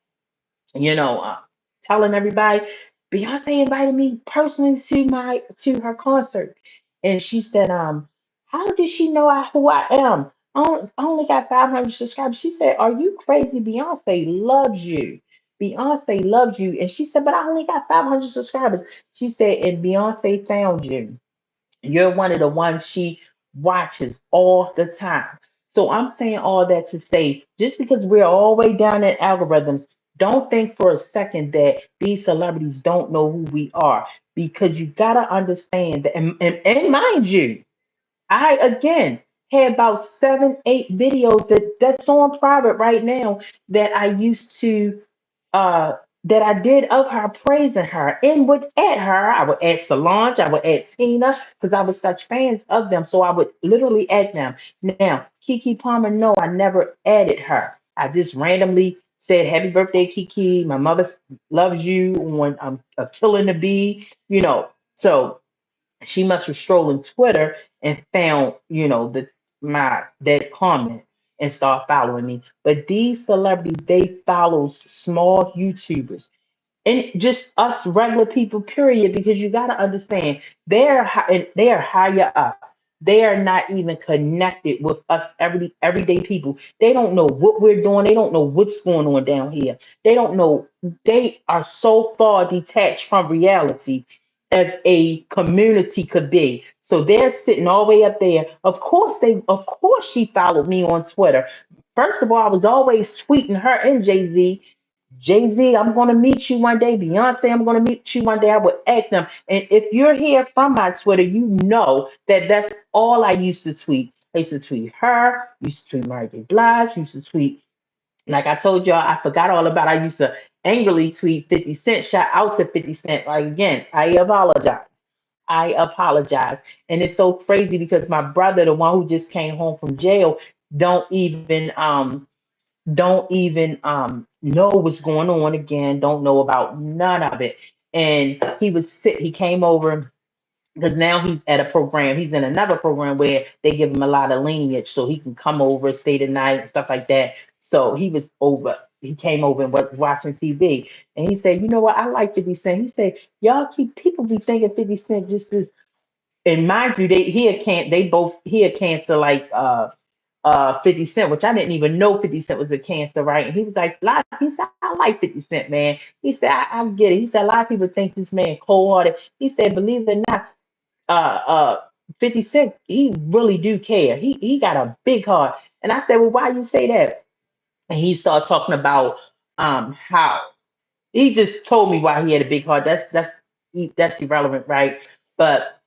you know, uh, telling everybody, Beyonce invited me personally to her concert. And she said, how did she know who I am? I only got 500 subscribers. She said, "Are you crazy? Beyonce loves you. Beyonce loves you." And she said, "But I only got 500 subscribers." She said, "And Beyonce found you. You're one of the ones she watches all the time." So I'm saying all that to say, just because we're all the way down in algorithms, don't think for a second that these celebrities don't know who we are, because you gotta understand that, and mind you, I again had about 7, 8 videos that's on private right now that I used to uh that I did of her praising her and would add her. I would add Solange, I would add Tina because I was such fans of them. So I would literally add them. Now, Kiki Palmer, no, I never added her. I just randomly said happy birthday, Kiki. My mother loves you on a killing the bee, So she must have strolling Twitter and found, my that comment and start following me. But these celebrities, they follow small YouTubers and just us regular people, period. Because you got to understand, they are higher up. They are not even connected with us everyday people. They don't know what we're doing. They don't know what's going on down here. They don't know. They are so far detached from reality as a community could be. So they're sitting all the way up there. Of course she followed me on Twitter. First of all, I was always tweeting her and Jay-Z. Jay-Z, I'm going to meet you one day. Beyonce, I'm going to meet you one day. I would ask them. And if you're here from my Twitter, you know that that's all I used to tweet. I used to tweet her, used to tweet Mary J. Blige, used to tweet, like I told y'all, I forgot all about. I used to angrily tweet 50 Cent. Shout out to 50 Cent. Like again, I apologize. I apologize. And it's so crazy because my brother, the one who just came home from jail, don't even know what's going on again, don't know about none of it. And he was sick. He came over because now he's at a program. He's in another program where they give him a lot of lineage, so he can come over, stay the night, and stuff like that. So he was over. He came over and was watching TV, and he said, "You know what? I like 50 Cent." He said, "Y'all keep people be thinking 50 Cent just this." And mind you, they he had can they both he had cancer like 50 Cent, which I didn't even know 50 Cent was a cancer, right? And he was like, he said, I like 50 Cent, man. He said, I get it. He said, a lot of people think this man cold hearted. He said, believe it or not, uh 50 Cent, he really do care. He got a big heart. And I said, well, why you say that? And he started talking about how he just told me why he had a big heart. That's irrelevant, right? But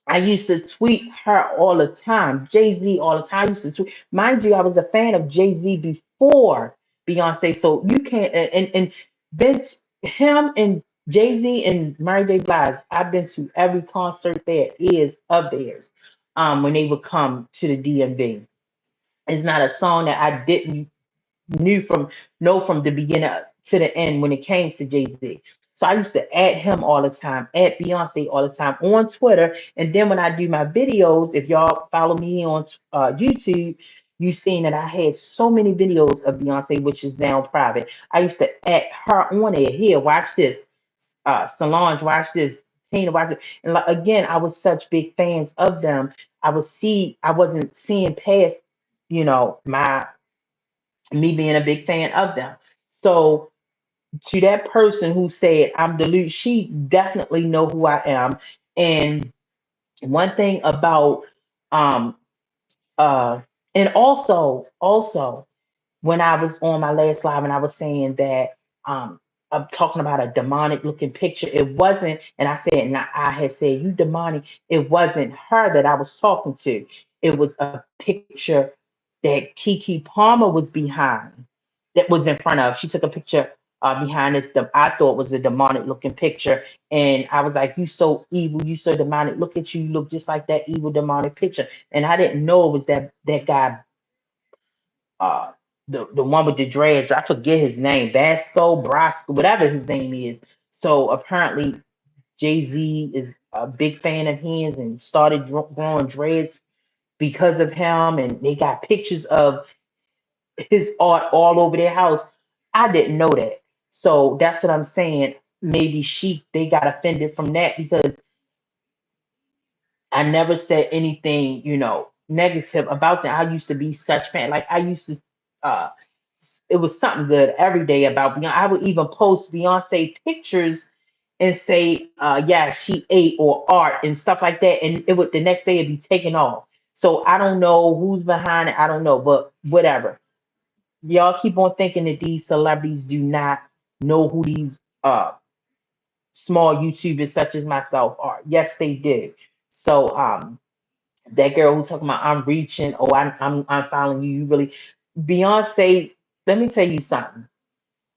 I used to tweet her all the time, Jay Z all the time. I used to tweet. Mind you, I was a fan of Jay Z before Beyonce, so you can't. And Vince, him and Jay Z and Mary J. Blige, I've been to every concert there is of theirs. When they would come to the DMV, it's not a song that I didn't knew from know from the beginning to the end when it came to Jay Z. So I used to add him all the time, add Beyonce all the time on Twitter, and then when I do my videos, if y'all follow me on YouTube, you seen that I had so many videos of Beyonce, which is now private. I used to add her on there. Here, watch this. Solange, watch this. Tina, watch it. And like, again, I was such big fans of them. I wasn't seeing past, my me being a big fan of them. So to that person who said I'm delusional, she definitely know who I am. And one thing about um uh and also when I was on my last live and I was saying that I'm talking about a demonic looking picture. It wasn't, and I said, and I had said, you demonic. It wasn't her that I was talking to. It was a picture that Kiki Palmer was behind, that was in front of. She took a picture behind this. I thought was a demonic looking picture, and I was like, "You so evil, you so demonic. Look at you, you look just like that evil demonic picture." And I didn't know it was that guy, uh the one with the dreads. I forget his name, Basco, Brasco, whatever his name is. So apparently Jay Z is a big fan of his and started growing dreads because of him. And they got pictures of his art all over their house. I didn't know that. So that's what I'm saying. Maybe they got offended from that because I never said anything, negative about that. I used to be such fan. Like I used to, uh, it was something good every day about Beyonce. I would even post Beyonce pictures and say, yeah, she ate or art and stuff like that. And it would the next day it'd be taken off. So I don't know who's behind it. I don't know, but whatever. Y'all keep on thinking that these celebrities do not know who these small YouTubers such as myself are. Yes, they do. So that girl who's talking about I'm reaching, oh I'm following you. You really Beyonce, let me tell you something.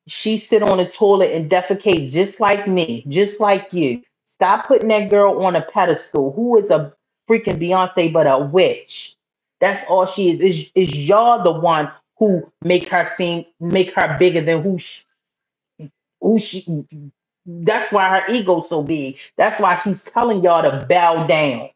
She sit on the toilet and defecate just like me, just like you. Stop putting that girl on a pedestal. Who is a freaking Beyonce but a witch? That's all she is. Is y'all the one who make her bigger than who she that's why her ego's so big. That's why she's telling y'all to bow down.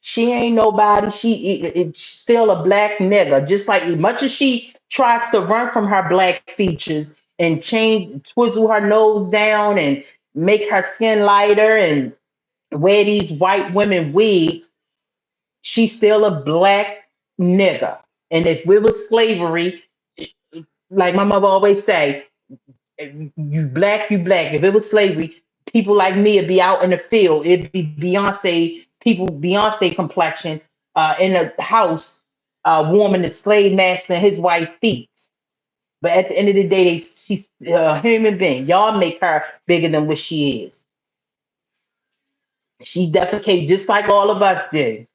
She ain't nobody. It's still a black nigga. Just like as much as she tries to run from her black features and twizzle her nose down and make her skin lighter and wear these white women wigs, she's still a black nigga. And if we was slavery, like my mother always say, you black, you black. If it was slavery, people like me would be out in the field. It'd be Beyonce complexion, in the house, warming the slave master and his wife feet. But at the end of the day, she's a human being. Y'all make her bigger than what she is. She defecate just like all of us did.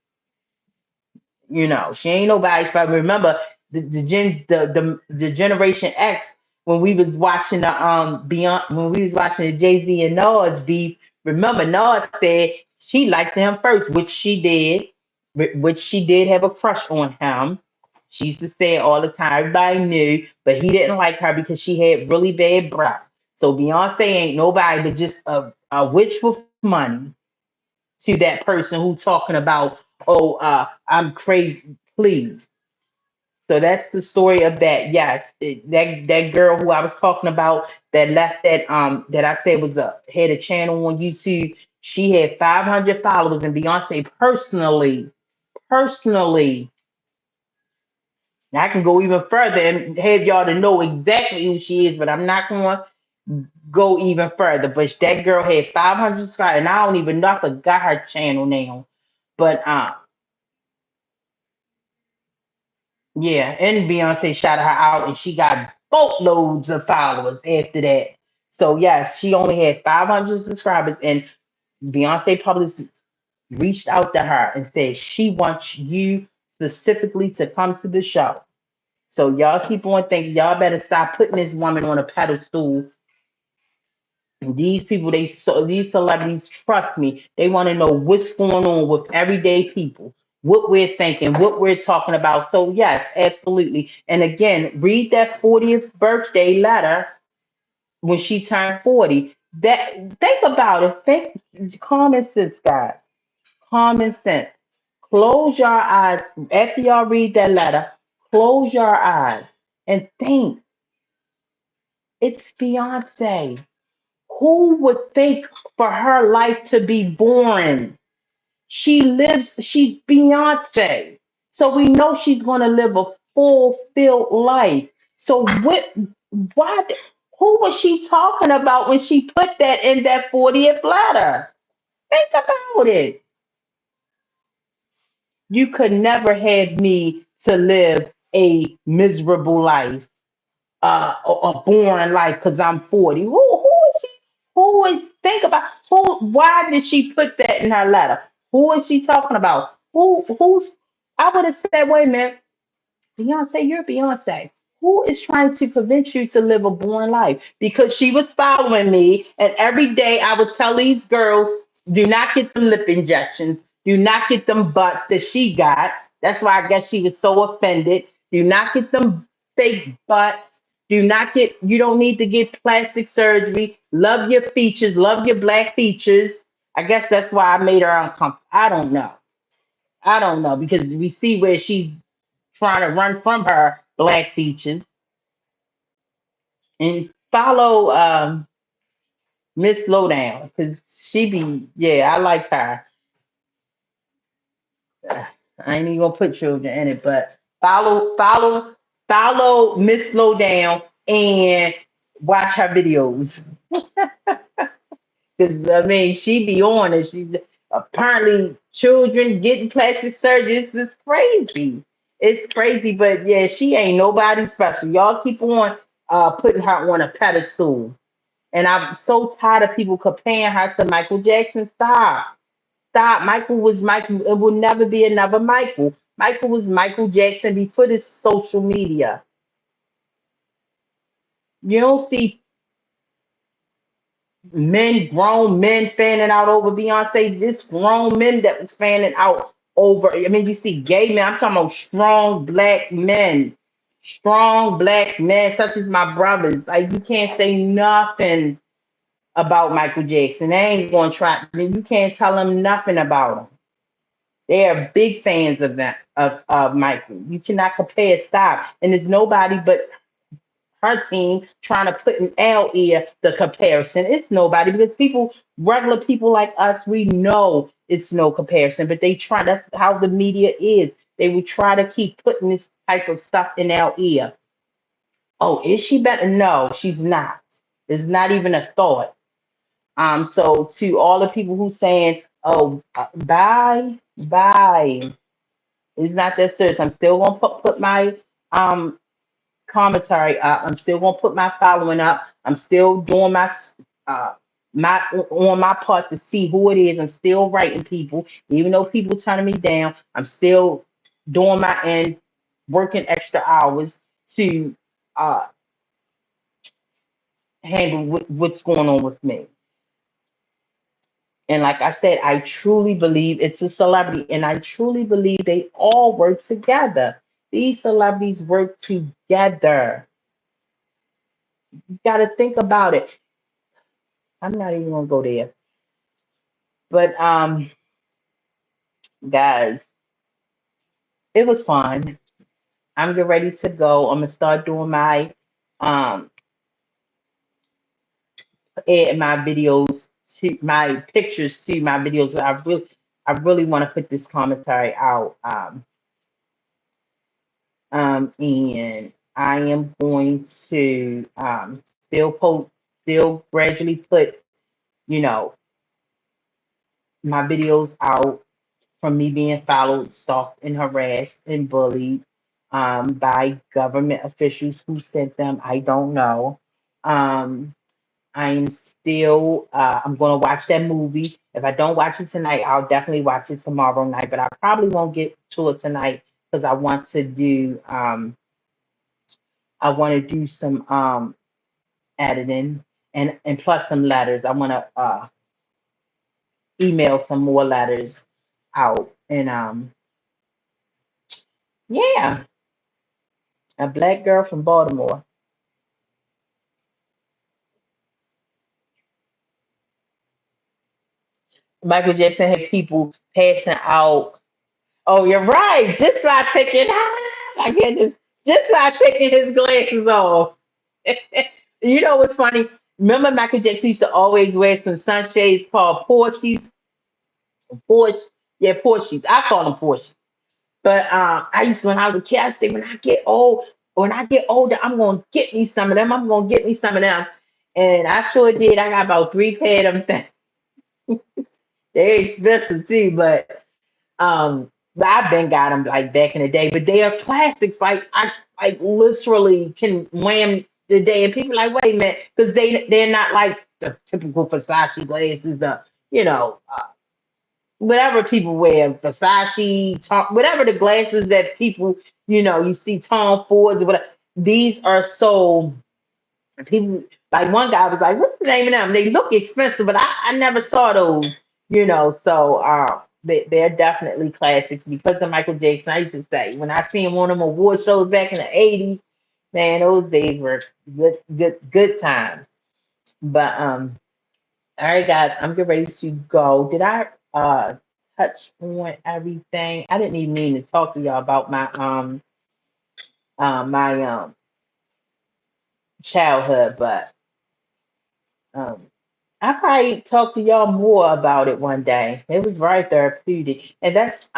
She ain't nobody's favorite. Remember the Generation X when we was watching the Beyond when we was watching the Jay Z and Nas beef. Remember, Nas said she liked him first, which she did have a crush on him. She used to say it all the time. Everybody knew, but he didn't like her because she had really bad breath. So Beyonce ain't nobody but just a witch with money to that person who talking about, oh, I'm crazy, please. So that's the story of that. Yes, that girl who I was talking about that left that I said was had a channel on YouTube. She had 500 followers, and Beyonce personally I can go even further and have y'all to know exactly who she is, but I'm not going to go even further. But that girl had 500 subscribers, and I don't even know. I forgot her channel now. But yeah, and Beyonce shouted her out, and she got boatloads of followers after that. So yes, she only had 500 subscribers, and Beyonce publicist reached out to her and said she wants you specifically to come to the show. So y'all keep on thinking. Y'all better stop putting this woman on a pedestal. And these people, these celebrities, trust me, they want to know what's going on with everyday people, what we're thinking, what we're talking about. So yes, absolutely. And again, read that 40th birthday letter when she turned 40. That think about it. Think common sense, guys. Common sense. Close your eyes after y'all read that letter. Close your eyes and think. It's Beyonce. Who would think for her life to be boring? She's Beyonce. So we know she's going to live a fulfilled life. So why, who was she talking about when she put that in that 40th letter? Think about it. You could never have me to live a miserable life, a boring life because I'm 40. Who is she? Who is think about who? Why did she put that in her letter? Who is she talking about? Who's? I would have said, wait a minute. Beyonce, you're Beyonce. Who is trying to prevent you to live a boring life? Because she was following me, and every day I would tell these girls, do not get them lip injections, do not get them butts that she got. That's why I guess she was so offended. Do not get them fake butts. You don't need to get plastic surgery. Love your features, love your black features. I guess that's why I made her uncomfortable. I don't know. I don't know because we see where she's trying to run from her black features and follow Miss Lowdown because she be I like her. I ain't even gonna put children in it, but follow Miss Lowdown and watch her videos. Because I mean, she be on it. She apparently children getting plastic surgery. It's crazy. It's crazy, but yeah, she ain't nobody special. Y'all keep on putting her on a pedestal. And I'm so tired of people comparing her to Michael Jackson. Stop. Stop. Michael was Michael. It will never be another Michael. Michael was Michael Jackson before this social media. You don't see grown men fanning out over Beyonce, just grown men that was fanning out over. I mean, you see gay men. I'm talking about strong black men, such as my brothers. Like you can't say nothing about Michael Jackson. They ain't gonna try. You can't tell them nothing about him. They are big fans of that of Michael. You cannot compare. Stop. And there's nobody but her team trying to put in our ear the comparison. It's nobody because regular people like us, we know it's no comparison, but they try. That's how the media is. They will try to keep putting this type of stuff in our ear. Oh, is she better? No, she's not. It's not even a thought. So to all the people who saying, "Oh, bye," it's not that serious. I'm still gonna put my commentary up. I'm still gonna put my following up. I'm still doing uh my on my part to see who it is. I'm still writing people, even though people turning me down. I'm still doing my end, working extra hours to uh handle what's going on with me. And like I said, I truly believe it's a celebrity, and I truly believe they all work together. These celebrities work together. You got to think about it. I'm not even gonna go there. But guys, it was fun. I'm getting ready to go. I'm gonna start doing um add my videos to my pictures to my videos. I really want to put this commentary out. And I am going to still gradually put, you know, my videos out from me being followed, stalked, and harassed and bullied by government officials who sent them. I don't know. Um, I'm still, I'm going to watch that movie. If I don't watch it tonight, I'll definitely watch it tomorrow night, but I probably won't get to it tonight because I want to do some editing and plus some letters. I want to email some more letters out. And yeah, a black girl from Baltimore. Michael Jackson had people passing out. Oh, you're right. Just by taking, my goodness, just by taking his glasses off. You know what's funny? Remember Michael Jackson used to always wear some sunshades called Porsches? Porsche, yeah, Porsches. I call them Porsches. But I used to, when I was a kid, I say, when I get older, I'm gonna get me some of them. I'm gonna get me some of them. And I sure did. I got about three pair of them things. They're expensive too, but I've been got them like back in the day. But they are plastics. Like I like literally can wham the day, and people like, wait a minute, because they're not like the typical Versace glasses, the you know whatever people wear, Versace, Tom, whatever the glasses that people you see Tom Fords or whatever. These are so people like one guy was like, "What's the name of them?" They look expensive, but I never saw those. So they're definitely classics because of Michael Jackson. I used to say when I seen one of them award shows back in the '80s, man, those days were good times. But all right, guys, I'm getting ready to go. Did I touch on everything? I didn't even mean to talk to y'all about my childhood, but um I probably talk to y'all more about it one day. It was very therapeutic. And that's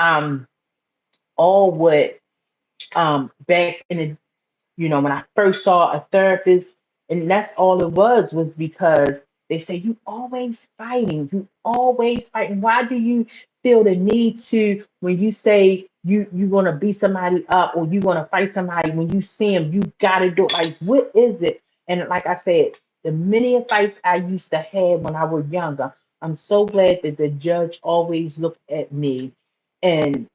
all what back in the when I first saw a therapist, and that's all it was because they say you always fighting. Why do you feel the need to when you say you're gonna beat somebody up or you gonna fight somebody when you see them, you gotta do it. Like what is it? And like I said, the many fights I used to have when I was younger, I'm so glad that the judge always looked at me and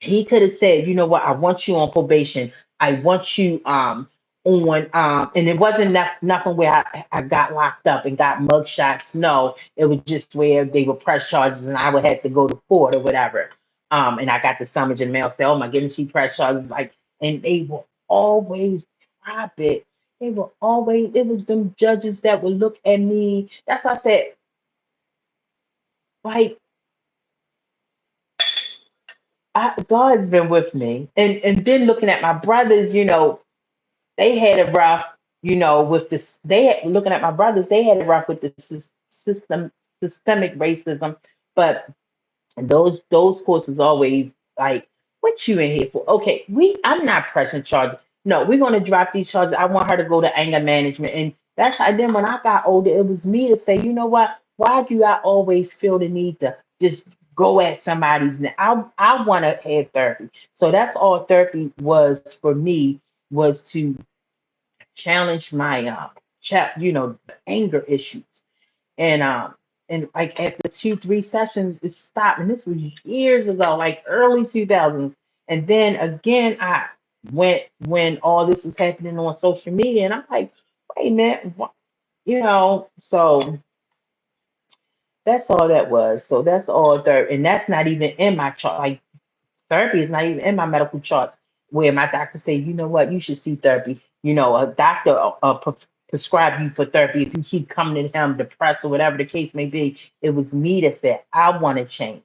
he could have said, you know what, I want you on probation. I want you on and it wasn't nothing where I got locked up and got mug shots. No, it was just where they would press charges and I would have to go to court or whatever. And I got the summons in the mail, say, oh my goodness, she pressed charges like and they will always drop it. They were always it was them judges that would look at me. That's why I said, like God's been with me. And then looking at my brothers, they had it rough, with this. They had looking at my brothers, they had it rough with the systemic racism. But those courses always like, what you in here for? Okay, I'm not pressing charges. No, we're gonna drop these charges. I want her to go to anger management. And that's how then when I got older, it was me to say, you know what? Why do I always feel the need to just go at somebody's I wanna have therapy. So that's all therapy was for me, was to challenge my the anger issues. And like after 2 3 sessions it stopped, and this was years ago, like early 2000s. And then again I went when all this was happening on social media, and I'm like, wait a minute, so that's all that was. So that's all there, and that's not even in my chart. Like therapy is not even in my medical charts where my doctor say, you know what, you should see therapy. A doctor prescribe you for therapy if you keep coming to him depressed or whatever the case may be. It was me that said, I want to change.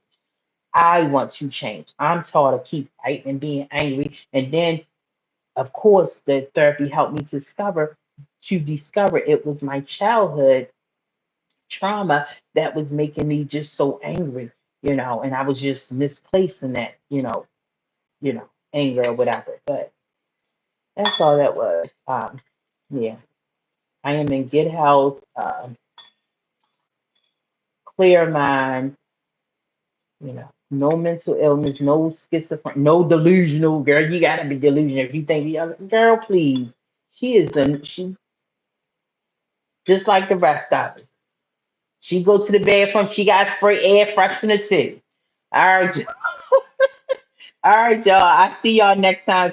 I want to change. I'm tired of keep fighting and being angry. And then, of course, the therapy helped me discover it was my childhood trauma that was making me just so angry, and I was just misplacing that, anger or whatever. But That's all that was. Yeah, I am in good health, clear mind, no mental illness, no schizophrenia, no delusional. Girl, you gotta be delusional if you think the other girl, please. She just like the rest of us. She go to the bathroom, she got spray air freshener too. All right, all right, y'all. I see y'all next time.